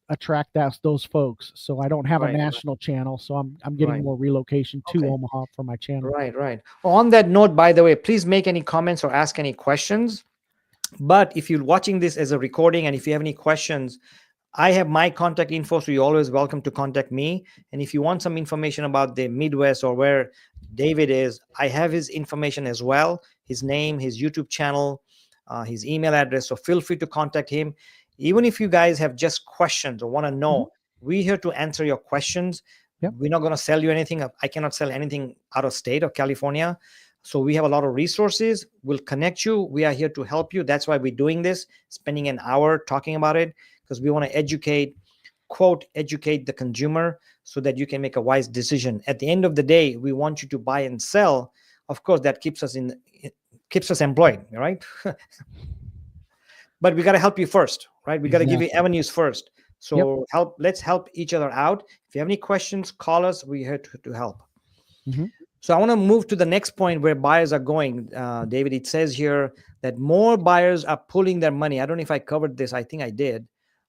attract those folks. So I don't have a Right. national channel, so I'm getting Right. more relocation to Okay. Omaha for my channel. Right. Right. On that note, by the way, please make any comments or ask any questions. But if you're watching this as a recording and if you have any questions, I have my contact info, so you're always welcome to contact me. And if you want some information about the Midwest or where David is, I have his information as well, his name, his YouTube channel, his email address. So feel free to contact him. Even if you guys have just questions or want to Mhm. know, we're here to answer your questions. Yep. We're not going to sell you anything. I cannot sell anything out of state of California. So we have a lot of resources. We'll connect you. We are here to help you. That's why we're doing this, spending an hour talking about it, because we want to educate the consumer so that you can make a wise decision. At the end of the day, we want you to buy and sell. Of course, that keeps us employed, right? But we got to help you first, right? We got to give you Exactly. avenues first. Yep. So let's help each other out. If you have any questions, call us. We're here to help. Mhm. So I want to move to the next point where buyers are going. David, it says here that more buyers are pulling their money. I don't know if I covered this. I think I did.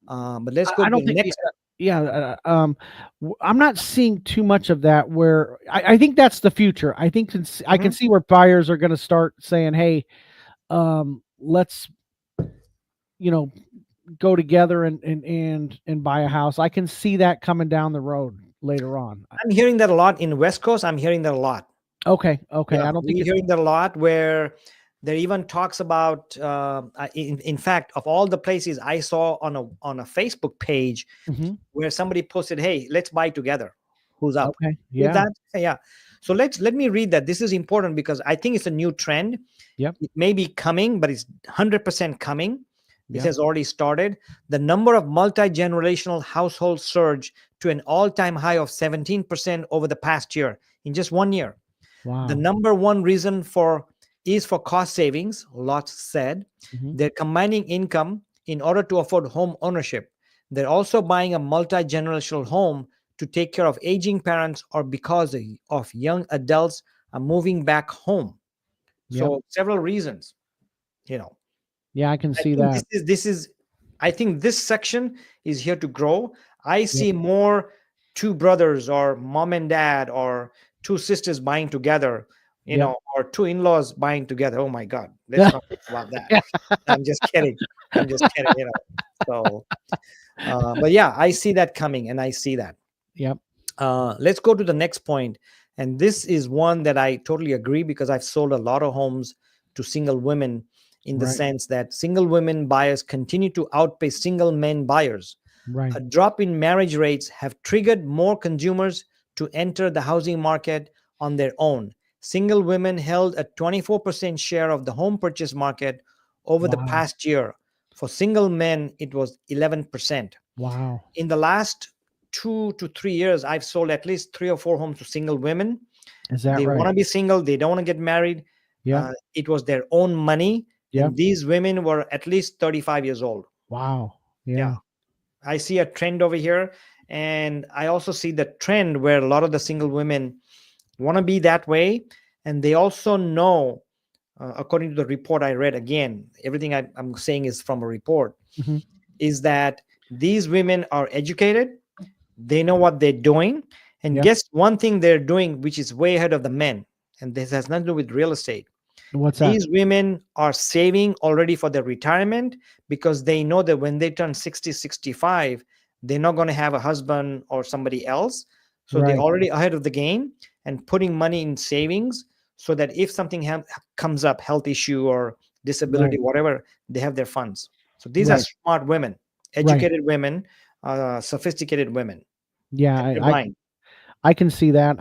But let's go I to don't the think. next. Yeah. I'm not seeing too much of that. Where I think that's the future. I think I can Mhm. see where buyers are going to start saying, "Hey, let's go together and buy a house." I can see that coming down the road later on. I'm hearing that a lot in West Coast. I'm hearing that a lot. Okay. Okay. Yeah, I don't think we're it's. hearing that a lot where there even talks about, in fact, of all the places I saw on a Facebook page Mhm. where somebody posted, "Hey, let's buy together. Who's up Okay. with Yeah. that?" Yeah. So let me read that. This is important because I think it's a new trend. Yep. It may be coming, but it's 100% coming. It Yep. has already started. The number of multi-generational households surged to an all-time high of 17% over the past year in just 1 year. The Wow. number one reason is for cost savings, lots said. Mhm. They're combining income in order to afford home ownership. They're also buying a multi-generational home to take care of aging parents or because of young adults are moving back home. Yep. So several reasons, you know. Yeah, I can I see think that. this is I think this section is here to grow. I Yep. see more two brothers or mom and dad or two sisters buying together, Yep. or two in-laws buying together. Oh my God, let's not talk about that. Yeah. I'm just kidding. I'm just kidding. So, but yeah, I see that coming, and I see that. Yep. Let's go to the next point, and this is one that I totally agree, because I've sold a lot of homes to single women, in the Right. sense that single women buyers continue to outpace single men buyers. Right. A drop in marriage rates have triggered more consumers to enter the housing market on their own. Single women held a 24% share of the home purchase market over the Wow. past year. For single men, it was 11%. Wow. In the last 2 to 3 years, I've sold at least 3 or 4 homes to single women. Is that They want right? to be single, they don't want to get married. Yep. It was their own money, Yep. and these women were at least 35 years old. Wow. Yeah, Yeah. I see a trend over here. And I also see the trend where a lot of the single women want to be that way. And they also know, according to the report I read, again, everything I'm saying is from a report, Hmm. is that these women are educated, they know what they're doing. And Yep. guess one thing they're doing, which is way ahead of the men, and this has nothing to do with real estate. What's that? These women are saving already for their retirement, because they know that when they turn 60, 65, they're not going to have a husband or somebody else. So they're Right. already ahead of the game and putting money in savings, so that if something comes up, health issue or disability, Right. whatever, they have their funds. So these are Right. smart women, Right. educated women, sophisticated women, Yeah. and they're I buying. I can see that.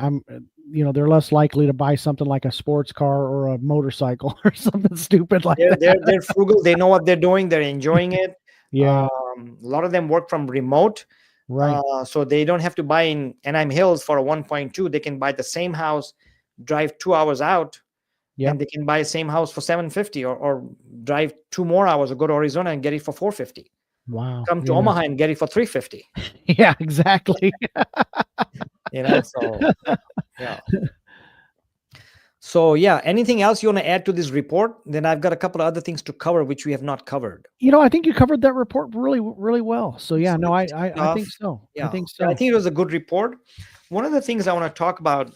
They're less likely to buy something like a sports car or a motorcycle or something stupid like that. They're frugal. They know what they're doing. They're enjoying it. Yeah. A lot of them work from remote, Right. so they don't have to buy in Anaheim Hills for a 1.2. They can buy the same house, drive 2 hours out, Yep. and they can buy the same house for 750, or drive 2 more hours, or go to Arizona and get it for 450. Wow. Come to Yeah. Omaha and get it for 350. Yeah. Exactly. So yeah. So yeah, anything else you want to add to this report? Then I've got a couple of other things to cover which we have not covered. I think you covered that report really, really well. So yeah, So no, let's I, kick it I, I think off. so. I Yeah, think I so. think it was a good report. One of the things I want to talk about,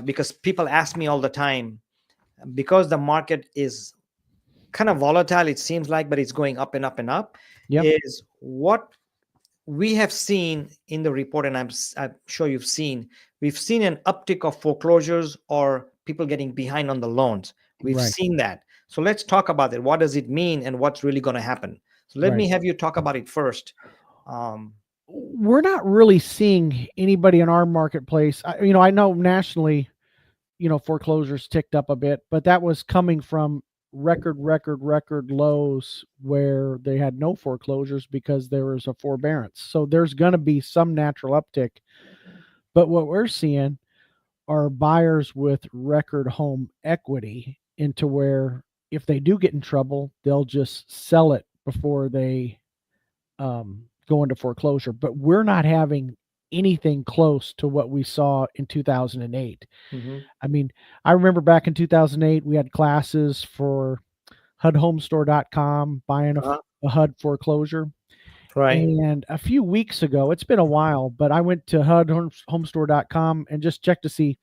because people ask me all the time, because the market is kind of volatile, it seems like, but it's going up and up and up, Yep. is what we have seen in the report, and I'm sure you've seen, we've seen an uptick of foreclosures or people getting behind on the loans. We've Right. seen that. So let's talk about it. What does it mean, and what's really going to happen? So let Right. me have you talk about it first. Um, We're not really seeing anybody in our marketplace. I know nationally, foreclosures ticked up a bit, but that was coming from record lows where they had no foreclosures because there was a forbearance. So there's going to be some natural uptick. But what we're seeing are buyers with record home equity into where if they do get in trouble, they'll just sell it before they go into foreclosure. But we're not having anything close to what we saw in 2008. mhm. I mean, I remember back in 2008, we had classes for HUDHomestore.com buying Uh-huh. a HUD foreclosure. Right. And a few weeks ago, it's been a while, but I went to HUDHomestore.com and just checked to see,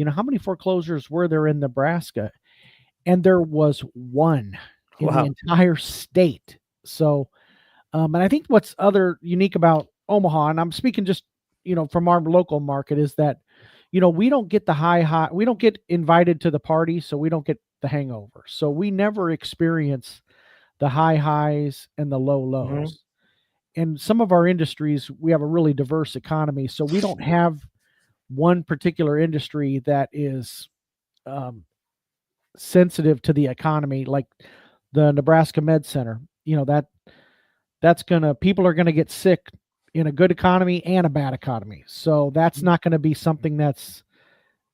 how many foreclosures were there in Nebraska? And there was one in the Wow. entire state. So, and I think what's other unique about Omaha, and I'm speaking just, from our local market, is that, we don't get the we don't get invited to the party, so we don't get the hangover. So we never experience the high highs and the low Mhm. lows. In some of our industries, we have a really diverse economy, so we don't have one particular industry that is um, sensitive to the economy, like the Nebraska Med Center. That's gonna people are gonna get sick in a good economy and a bad economy. So that's not going to be something that's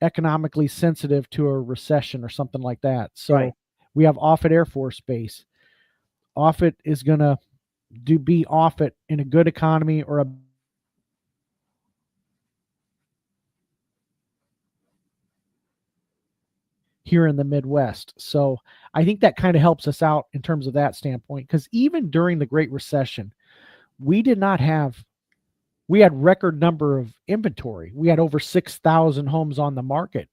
economically sensitive to a recession or something like that. Right. So we have Offutt Air Force Base. Offutt is going to be Offutt in a good economy or a here in the Midwest. So I think that kind of helps us out in terms of that standpoint, because even during the Great Recession, we had record number of inventory. We had over 6,000 homes on the market,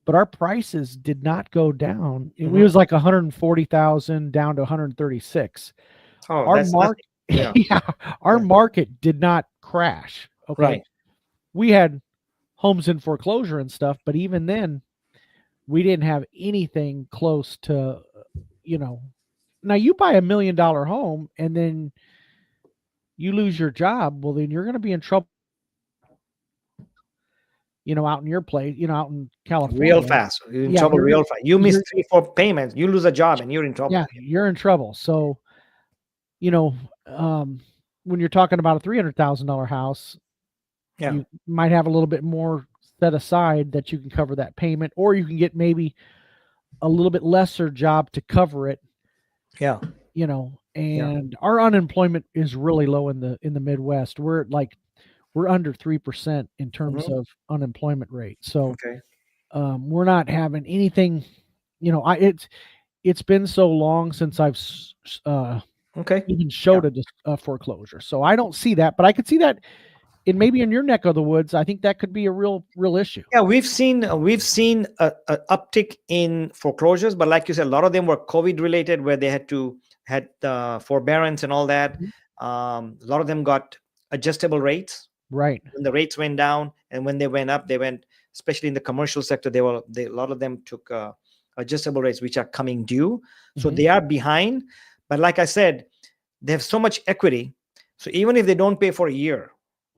but our prices did not go down. It was like 140,000 down to 136. Oh, Our that's nothing. market, Yeah. our Yeah. market did not crash. Okay. Right. We had homes in foreclosure and stuff, but even then we didn't have anything close to, now you buy $1 million home and then you lose your job. Well, then you're going to be in trouble, out in your place, out in California. Real fast. You're in trouble real fast. You miss 3-4 payments, you lose a job and you're in trouble. Yeah, you're in trouble. So, when you're talking about a $300,000 house, you might have a little bit more set aside that you can cover that payment, or you can get maybe a little bit lesser job to cover it. Yeah. And our unemployment is really low in the Midwest. We're under 3% in terms of unemployment rate. So we're not having anything, it's been so long since I've even showed a foreclosure. So I don't see that, but I could see that maybe in your neck of the woods. I think that could be a real issue. Yeah, we've seen a uptick in foreclosures, but like you said, a lot of them were COVID related, where they had forbearance and all that. A lot of them got adjustable rates. Right. When the rates went down, and when they went up, especially in the commercial sector, a lot of them took adjustable rates, which are coming due. So they are behind. But like I said, they have so much equity. So even if they don't pay for a year,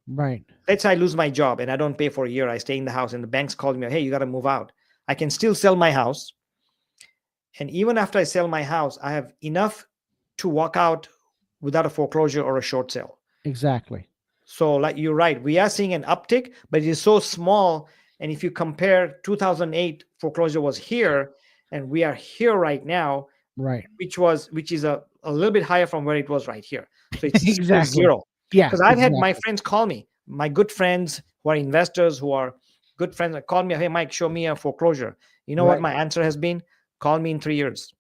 right. Let's say I lose my job and I don't pay for a year, I stay in the house and the bank's called me, hey, you got to move out. I can still sell my house. And even after I sell my house, I have enough to walk out without a foreclosure or a short sale. Exactly. So like you're right, we are seeing an uptick, but it is so small. And if you compare 2008 foreclosure was here and we are here right now, right, which is a little bit higher from where it was right here. So it's exactly zero. Yeah, because I've had my friends call me, my good friends who are investors, who are good friends, that call me, hey Mike, show me a foreclosure. You know what my answer has been? Call me in 3 years.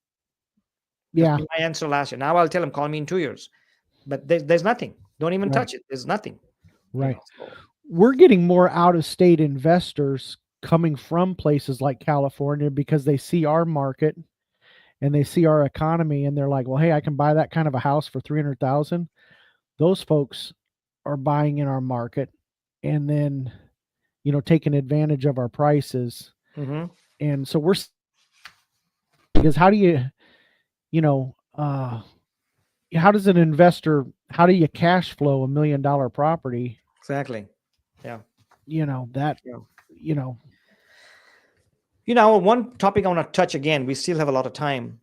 Yeah. That's my answer last year. Now I'll tell them, call me in 2 years. But there's nothing. Don't even touch it. There's nothing. Right. We're getting more out-of-state investors coming from places like California because they see our market and they see our economy and they're like, well, hey, I can buy that kind of a house for $300,000. Those folks are buying in our market and then, taking advantage of our prices. And so because how do you, how does an investor, how do you cash flow $1 million property? Exactly. Yeah. One topic I want to touch again, we still have a lot of time.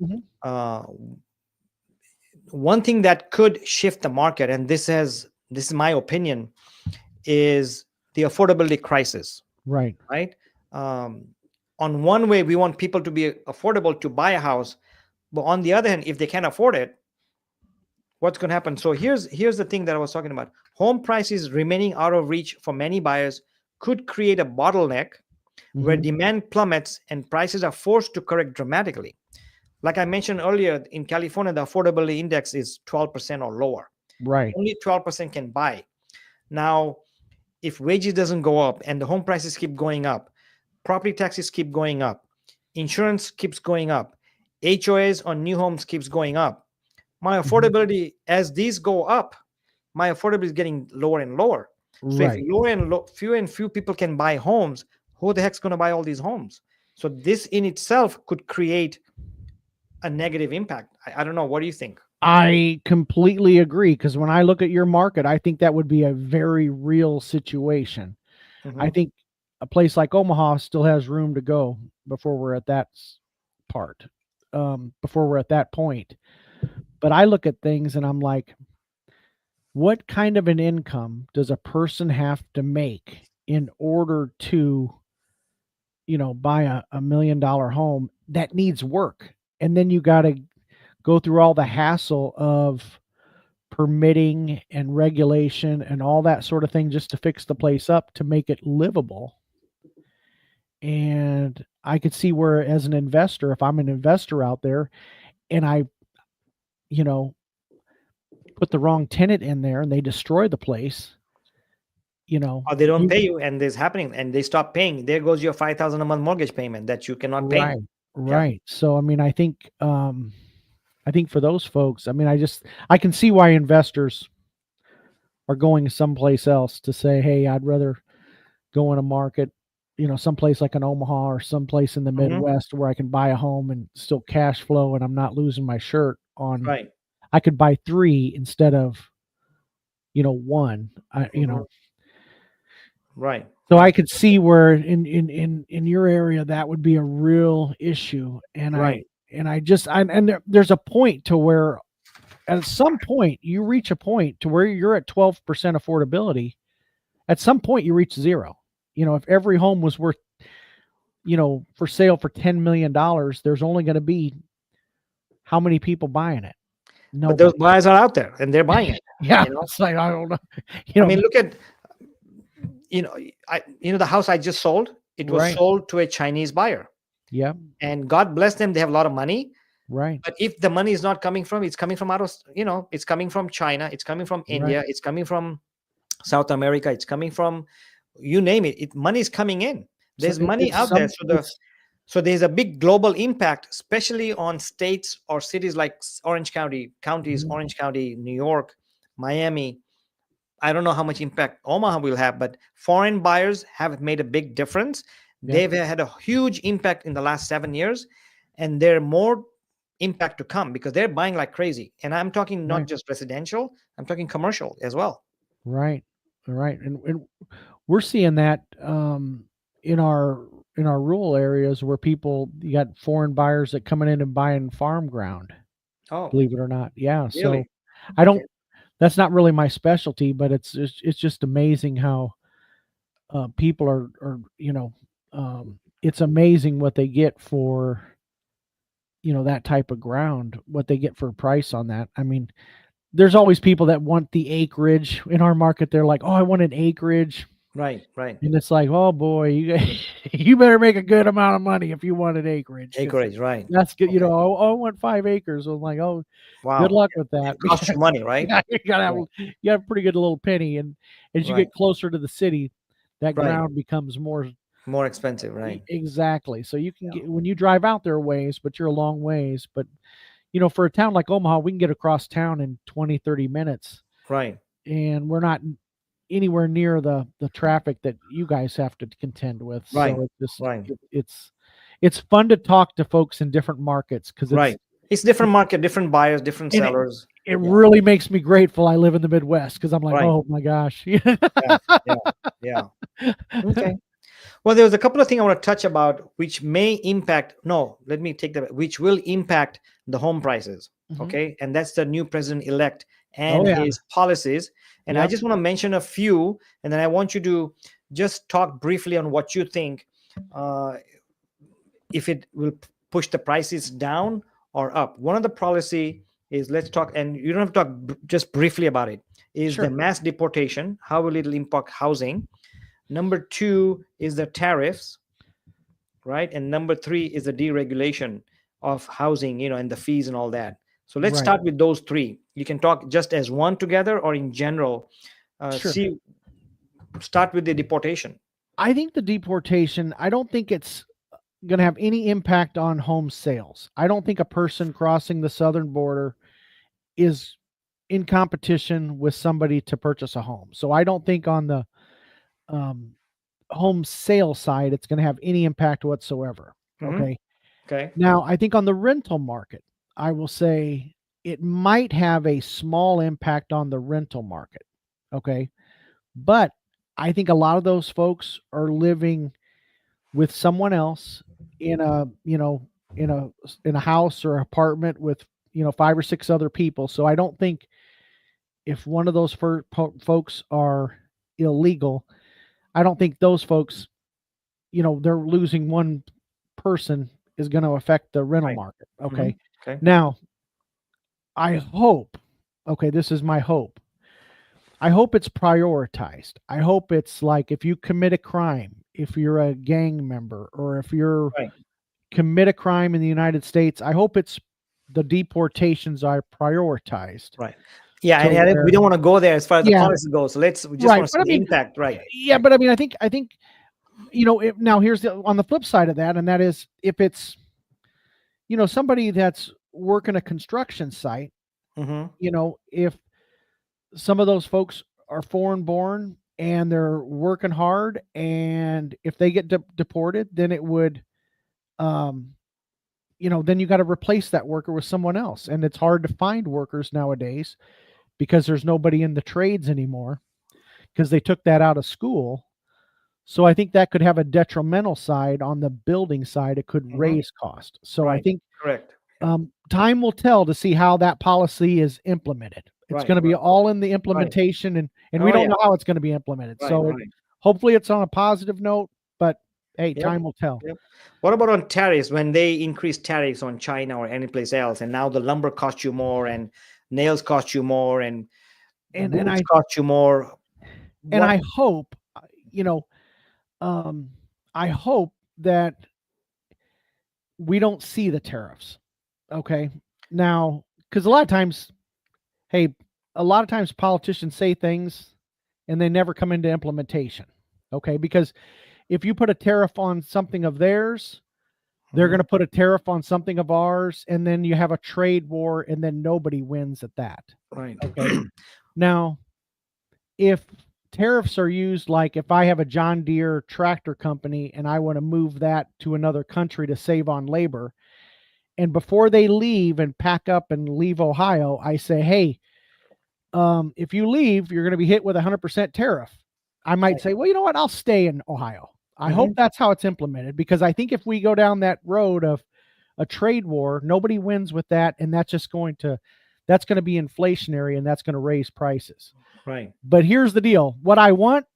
One thing that could shift the market, and this is my opinion, is the affordability crisis. Right. On one way, we want people to be affordable to buy a house, but on the other hand, if they can't afford it, what's going to happen? So here's the thing that I was talking about. Home prices remaining out of reach for many buyers could create a bottleneck where demand plummets and prices are forced to correct dramatically. Like I mentioned earlier, in California, the affordability index is 12% or lower. Right. Only 12% can buy. Now, if wages doesn't go up and the home prices keep going up, property taxes keep going up, insurance keeps going up, HOAs on new homes keeps going up, my affordability, as these go up, my affordability is getting lower and lower. So if few and few people can buy homes, who the heck's going to buy all these homes? So this in itself could create a negative impact. I don't know. What do you think? I completely agree, because when I look at your market, I think that would be a very real situation. I think a place like Omaha still has room to go before we're at that part, before we're at that point. But I look at things and I'm like, what kind of an income does a person have to make in order to, buy a $1 million home that needs work? And then you got to go through all the hassle of permitting and regulation and all that sort of thing just to fix the place up to make it livable. And I could see where, as an investor, if I'm an investor out there and I, you know, put the wrong tenant in there and they destroy the place, Or they don't you pay you, and this happening, and they stop paying. There goes your 5,000 a month mortgage payment that you cannot pay. right, Yeah. right. So I mean, I think for those folks, I mean, I can see why investors are going someplace else to say, hey, I'd rather go in a market, someplace like an Omaha or someplace in the Hmm. Midwest where I can buy a home and still cash flow and I'm not losing my shirt on. Right. I could buy three instead of, one. Hmm. Right. So I Right. could see where in your area that would be a real issue. And Right. there's a point to where at some point you reach a point to where you're at 12% affordability. At some point you reach zero. If every home was worth, for sale for $10 million, there's only going to be how many people buying it? But those Nobody. buyers are out there and they're buying it. Yeah. You know, It's like, I don't know. I mean, look at, the house I just sold. It was Right. sold to a Chinese buyer, Yeah. and God bless them. They have a lot of money. Right. But if the money is not coming from, it's coming from out of, it's coming from China, it's coming from Right. India, it's coming from South America, it's coming from, you name it. Money is coming in. So There's money out there. So there's a big global impact, especially on states or cities like Mhm. Orange County, New York, Miami. I don't know how much impact Omaha will have, but foreign buyers have made a big difference. Yeah. They've had a huge impact in the last 7 years, and there are more impact to come because they're buying like crazy. And I'm talking not Right. just residential, I'm talking commercial as well. Right. Right. And we're seeing that in our rural areas where you got foreign buyers that coming in and buying farm ground, Oh, believe it or not. Yeah. So really? I Okay. don't that's not really my specialty, but it's just amazing how people are it's amazing what they get for that type of ground, what they get for a price on that. I mean, there's always people that want the acreage in our market. They're like, oh, I want an acreage. Right, right. And it's like, oh boy, you better make a good amount of money if you want an acreage, because Acreage, right. that's good. Okay. Oh, I want 5 acres. I'm like, oh, good Wow. luck with that. It costs you money, right? Yeah, Yeah. you have a pretty good little penny. And as you Right, get closer to the city, that right. ground becomes more. More expensive, right? Exactly. So you can Yeah. get, when you drive out there a ways, but you're a long ways. But for a town like Omaha, we can get across town in 20, 30 minutes, Right, and we're not anywhere near the traffic that you guys have to contend with. right, So right, it's fun to talk to folks in different markets, because right. It's different market, different buyers, different and sellers. it Yeah, really makes me grateful I live in the Midwest, because I'm like, right. oh my gosh. Yeah, yeah, yeah. Okay. Well, there was a couple of things I want to touch about which may impact, no, let me take that, which will impact the home prices. Mhm. Okay. And that's the new president elect Oh and yeah. his policies. And I Yep. just want to mention a few, and then I want you to just talk briefly on what you think, uh, if it will push the prices down or up. One of the policy is, let's talk, and you don't have to talk just briefly about it, is the Sure. mass deportation. How will it impact housing? Number two is the tariffs, right? And number three is the deregulation of housing, and the fees and all that. So let's Right. start with those three. You can talk just as one together or in general. Sure. Start with the deportation. I think the deportation, I don't think it's going to have any impact on home sales. I don't think a person crossing the southern border is in competition with somebody to purchase a home. So I don't think on the um, home sale side it's going to have any impact whatsoever. Hmm. Okay. Okay. Now, I think on the rental market, I will say it might have a small impact on the rental market. Okay. But I think a lot of those folks are living with someone else in a, in a house or apartment with, 5 or 6 other people. So I don't think if one of those folks are illegal, I don't think those folks, they're losing one person is going to affect the rental Right. market. Hmm. Okay. Okay. Now, I hope, okay, this is my hope. I hope it's prioritized. I hope it's like, if you commit a crime if you're a gang member or if you're Right. commit a crime in the United States, I hope it's the deportations are prioritized Right. Yeah, to and we where don't want to go there as far as the yeah, policy goes. So we just right. want to But see I the mean, impact. Right. yeah, but I mean, I think if, now here's the on the flip side of that, and that is if it's somebody that's working a construction site, Mm-hmm. if some of those folks are foreign born and they're working hard, and if they get deported, then it would, um, then you got to replace that worker with someone else, and it's hard to find workers nowadays because there's nobody in the trades anymore because they took that out of school. So I think that could have a detrimental side on the building side. It could Mm-hmm. raise cost. So I Right. think Correct. Yeah. time will tell to see how that policy is implemented. It's Right. going to be all in the Right. implementation, and we Oh don't yeah. know how it's going to be implemented. Right. So Right. hopefully it's on a positive note, but hey, Yep. time will tell. Yep. What about on tariffs when they increase tariffs on China or any place else, and now the lumber costs you more, and nails cost you more, and And and boots I cost you more? and What? I hope, you know, um, I hope that we don't see the tariffs. Okay, now because a lot of times politicians say things and they never come into implementation. Okay, because if you put a tariff on something of theirs, they're Mhm. going to put a tariff on something of ours, and then you have a trade war, and then nobody wins at that. Right. Okay. Now, if tariffs are used, like if I have a John Deere tractor company and I want to move that to another country to save on labor, and before they leave and pack up and leave Ohio, I say, hey, if you leave, you're going to be hit with 100% tariff. I might Right. say, well, you know what? I'll stay in Ohio. I hope Mhm. that's how it's implemented, because I think if we go down that road of a trade war, nobody wins with that, and that's going to be inflationary, and that's going to raise prices. Right. But here's the deal: what I want,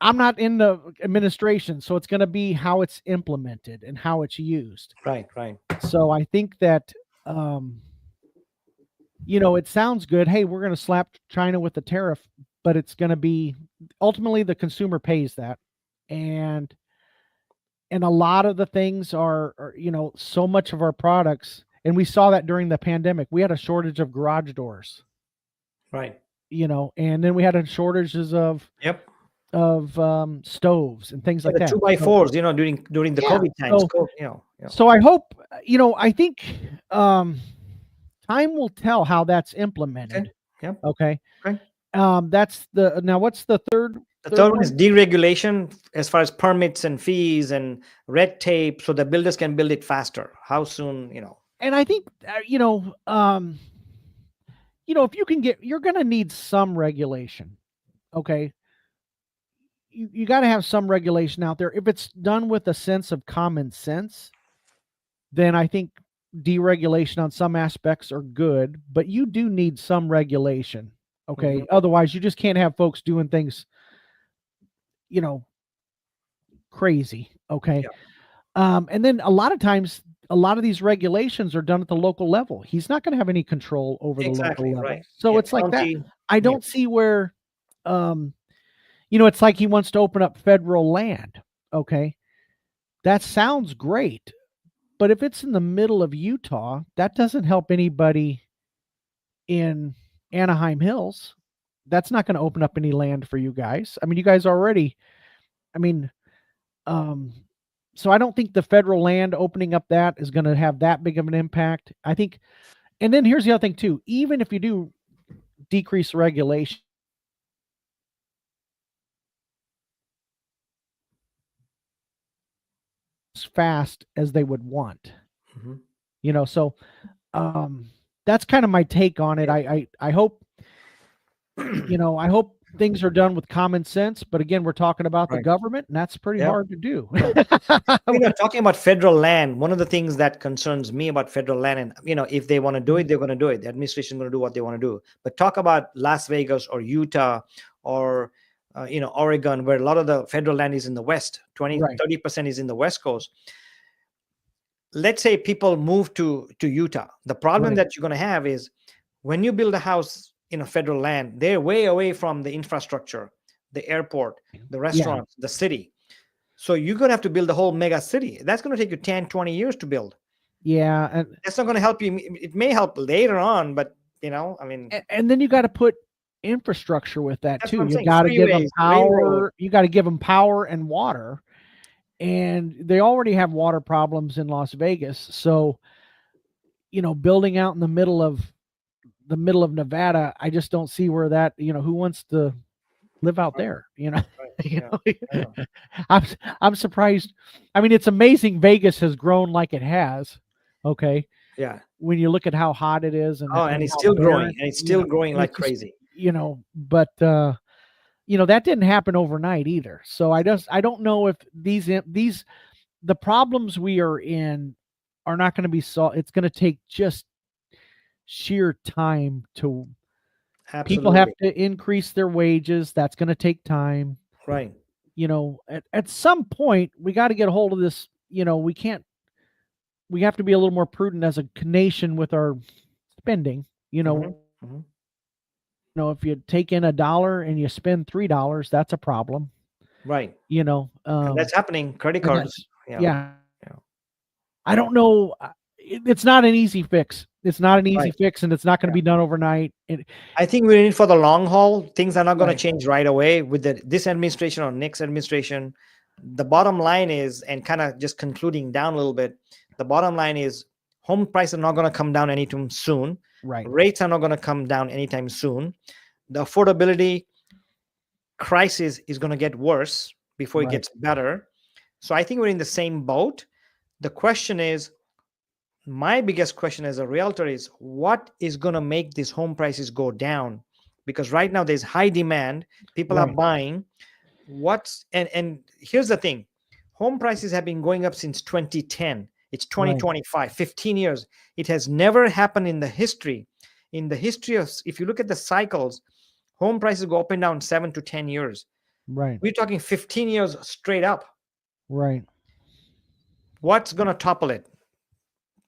I'm not in the administration, so it's going to be how it's implemented and how it's used. Right. Right. So I think that um, it sounds good. Hey, we're going to slap China with the tariff, but it's going to be ultimately the consumer pays that, and a lot of the things are so much of our products, and we saw that during the pandemic. We had a shortage of garage doors, Right. and then we had a shortages Yep. of stoves and things Yeah, like the that. two by So fours, during the yeah, COVID times. so Yeah. so I hope, I think time will tell how that's Okay. implemented. Yep. Okay. Okay. That's the now what's the The third third one is one? deregulation as far as permits and fees and red tape, so the builders can build it faster. How soon? And I think if you're going to need some regulation. Okay. You got to have some regulation out there. If it's done with a sense of common sense, then I think deregulation on some aspects are good, but you do need some regulation. Okay. Mhm. Otherwise, you just can't have folks doing things, you know, crazy. Okay. Yeah. And then a lot of times, a lot of these regulations are done at the local level. He's not going to have any control over the local Exactly. Right. level. So Yeah. it's like that. County. I Yeah. don't see where, um, it's like he wants to open up federal land. Okay. That sounds great. But if it's in the middle of Utah, that doesn't help anybody in Anaheim Hills. That's not going to open up any land for you guys. I mean, you guys already, I mean, um, so I don't think the federal land opening up that is going to have that big of an impact. I think, and then here's the other thing too. Even if you do decrease regulation as fast as they would want, Mhm. so um, that's kind of my take on it. Yeah. I hope I hope things are done with common sense, but again, we're talking about the Right. government, and that's pretty Yeah. hard to do. Talking about federal land, one of the things that concerns me about federal land, and if they want to do it, they're going to do it. The administration is going to do what they want to do. But talk about Las Vegas or Utah or Oregon, where a lot of the federal land is in the West, 20, Right. 30% is in the West Coast. Let's say people move to Utah. The problem Right. that you're going to have is when you build a house in a federal land, they're way away from the infrastructure, the airport, the Yeah. restaurants, the city. So you're going to have to build a whole mega city. That's going to take you 10, 20 years to build. Yeah, and That's not going to help you. It may help later on, but I mean, and then you got to put infrastructure with that that's what too. I'm You saying. got to give them Freeways, railroad. power. You got to give them power and water, and they already have water problems in Las Vegas. So, building out in the middle of Nevada, I just don't see where that. Who wants to live out Right, there? right. You Yeah, know, I know. I'm surprised. I mean, it's amazing Vegas has grown like it has. Okay, Yeah. when you look at how hot it is and Oh, and it's how still growing, barren, and it's still growing like it's just crazy. but that didn't happen overnight either. So I don't know if the problems we are in are not going to be solved. It's going to take just sheer time to people have Absolutely. to increase their wages. That's going to take time. Right. At some point we got to get a hold of this. We have to be a little more prudent as a nation with our spending. Hmm. Hmm. If you take in $1 and you spend $3, that's a problem. Right. You know, And um, that's happening. Credit and cards. that's Yeah. yeah. Yeah. I don't know. It's not an easy fix. It's not an easy Right. fix, and it's not going to Yeah. be done overnight. I think we're in for the long haul. Things are not going to Right, change right away with this administration or next administration. The bottom line is, and kind of just concluding down a little bit, the bottom line is home prices are not going to come down anytime soon. right, Rates are not going to come down anytime soon. The affordability crisis is going to get worse before it right, gets better. So I think we're in the same boat. The question is, my biggest question as a realtor is what is going to make these home prices go down? Because right now there's high demand, people are right, buying. And here's the thing, home prices have been going up since 2010. It's right, 2025, 15 years. It has never happened in the history. In the history of, if you look at the cycles, home prices go up and down 7 to 10 years. right, We're talking 15 years straight up. right. What's going to topple it?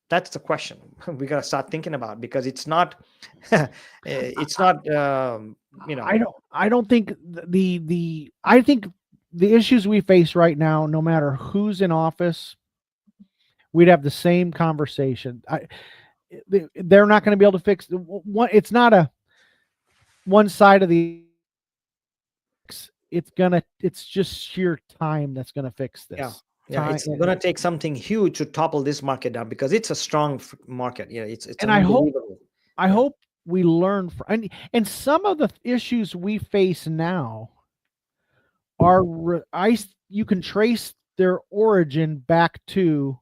That's the question we got to start thinking about, because it's not it's not I don't think I think the issues we face right now, no matter who's in office, we'd have the same conversation. They're not going to be able to fix one. It's not a one side of the. It's just sheer time that's going to fix yeah, this. yeah, Time, it's going to take something huge to topple this market down, because it's a strong market. Yeah, it's and unbelievable. I Yeah. hope we learn from and some of the issues we face now are you can trace their origin back to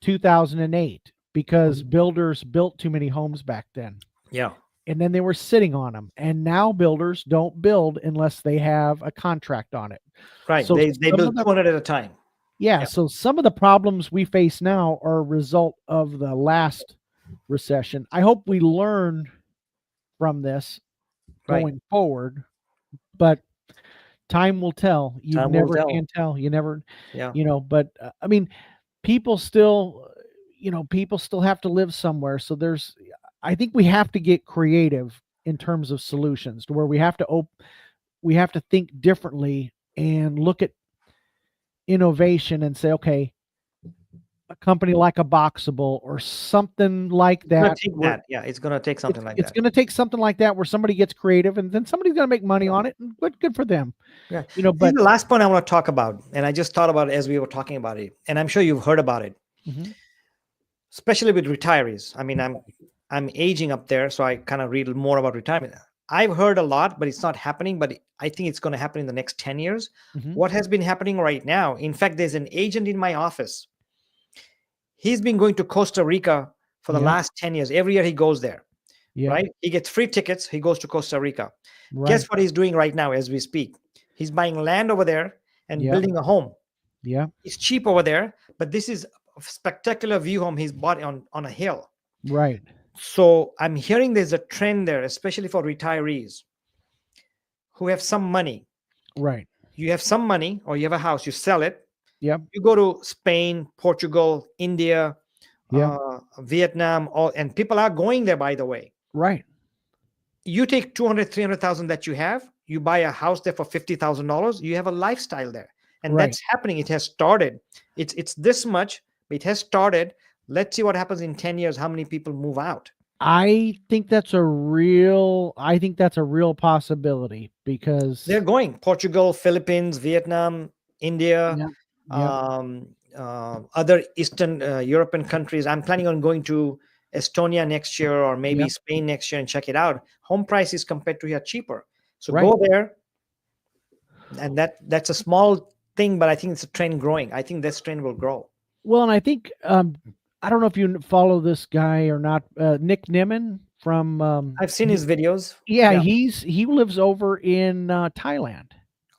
2008 because Mhm. builders built too many homes back then, Yeah, and then they were sitting on them, and now builders don't build unless they have a contract on it. right, So they some of build the 200 at a time. yeah, Yeah. so some of the problems we face now are a result of the last recession. I hope we learn from this Right. going forward, but time will tell. You Time will never tell. can tell. You never, Yeah. but I mean, people still, people still have to live somewhere. So I think we have to get creative in terms of solutions to where we have to think differently and look at innovation and say, okay, a company like a Boxable or something like It's going that, to take where that. Yeah, it's going to take something like it's that. going to take something like that where somebody gets creative and then somebody's going to make money Yeah. on it, and good for them. Yeah. This is But the last point I want to talk about, and I just thought about it as we were talking about it, and I'm sure you've heard about it, mhm, especially with retirees. I mean, I'm aging up there, so I kind of read more about retirement. I've heard a lot, but it's not happening. But I think it's going to happen in the next 10 years. mhm, What has been happening right now? In fact, there's an agent in my office. He's been going to Costa Rica for the yeah, last 10 years. Every year he goes there, yeah, right? He gets free tickets. He goes to Costa Rica. Guess right, what he's doing right now as we speak? He's buying land over there and yeah, building a home. yeah, It's cheap over there, but this is a spectacular view home he's bought on a hill. right, So I'm hearing there's a trend there, especially for retirees who have some money. right, You have some money or you have a house, you sell it, yep, you go to Spain, Portugal, India, yeah, Vietnam, and people are going there, by the way. right, You take 200, 300,000 that you have, you buy a house there for $50,000, you have a lifestyle there. and Right. that's happening. It has started. It's this much, but it has started. Let's see what happens in 10 years. How many people move out? I think that's a real possibility They're because going Portugal, Philippines, Vietnam, India, yeah. Yep. um, other Eastern European countries. I'm planning on going to Estonia next year or maybe Yep. Spain next year and check it out. Home prices compared to here cheaper. So Right. go there, and that's a small thing, but I think it's a trend growing. I think this trend will grow. Well, and I think I don't know if you follow this guy or not, Nick Nimmin from I've seen his videos. yeah, Yeah. he lives over in Thailand.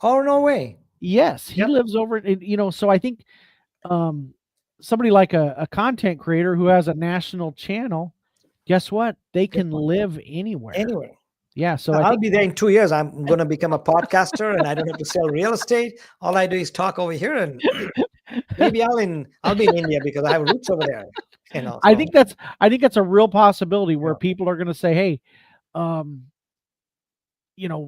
Oh, no way. Yes, he Yep. lives over in, so I think um somebody like a content creator who has a national channel, guess what? They can live anywhere. Anywhere. Yeah, so I I'll think be there in 2 years. I'm going to become a podcaster, and I don't have to sell real estate. All I do is talk over here, and maybe I'll be in India because I have roots over there. I So think that's a real possibility where yeah. people are going to say, "Hey, um,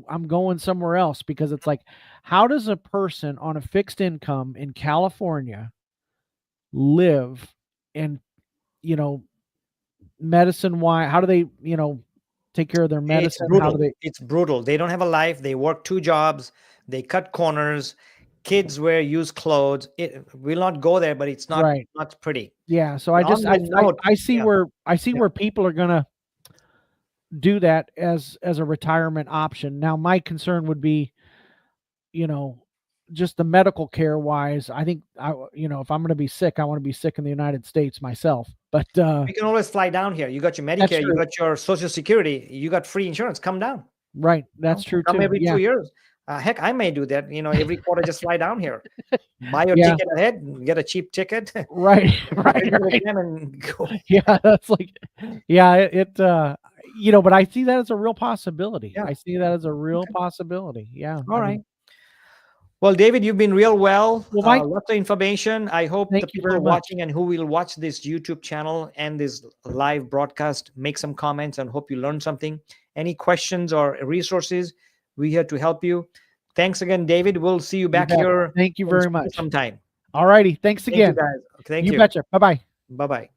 I'm going somewhere else," because it's like, how does a person on a fixed income in California live and, you know, medicine wise, how do they, take care of their It's medicine? How do brutal. they It's brutal. They don't have a life. They work two jobs. They cut corners. Kids wear used clothes. It will not go there, but it's not right. not pretty. Yeah, so On that note, I see yeah, where yeah. people are gonna do that as a retirement option. Now, my concern would be, you know, just the medical care wise. I think if I'm gonna be sick, I want to be sick in the United States myself. But You can always fly down here. You got your that's Medicare. You true. got your Social Security. You got free insurance. Come down. Right. That's true Come too. every Yeah. 2 years. Heck, I may do that. Every quarter, just fly down here. Buy your Yeah. ticket ahead. Get a cheap ticket. Right. Book Right. it with Right. them and go. Yeah. That's like, yeah. But I see that as a real possibility. Yeah. I see that as a real Okay. possibility. Yeah. All I right. mean, Well, David, you've been real well. well, Mike, Lots of information. I hope the thank you very people much. watching and who will watch this YouTube channel and this live broadcast make some comments and hope you learned something. Any questions or resources, we're here to help you. Thanks again, David. We'll see you You back bet. here Thank you in very spring much. sometime. All righty. Thanks Thank you, again. guys. Thank You you. betcha. Bye bye. Bye bye.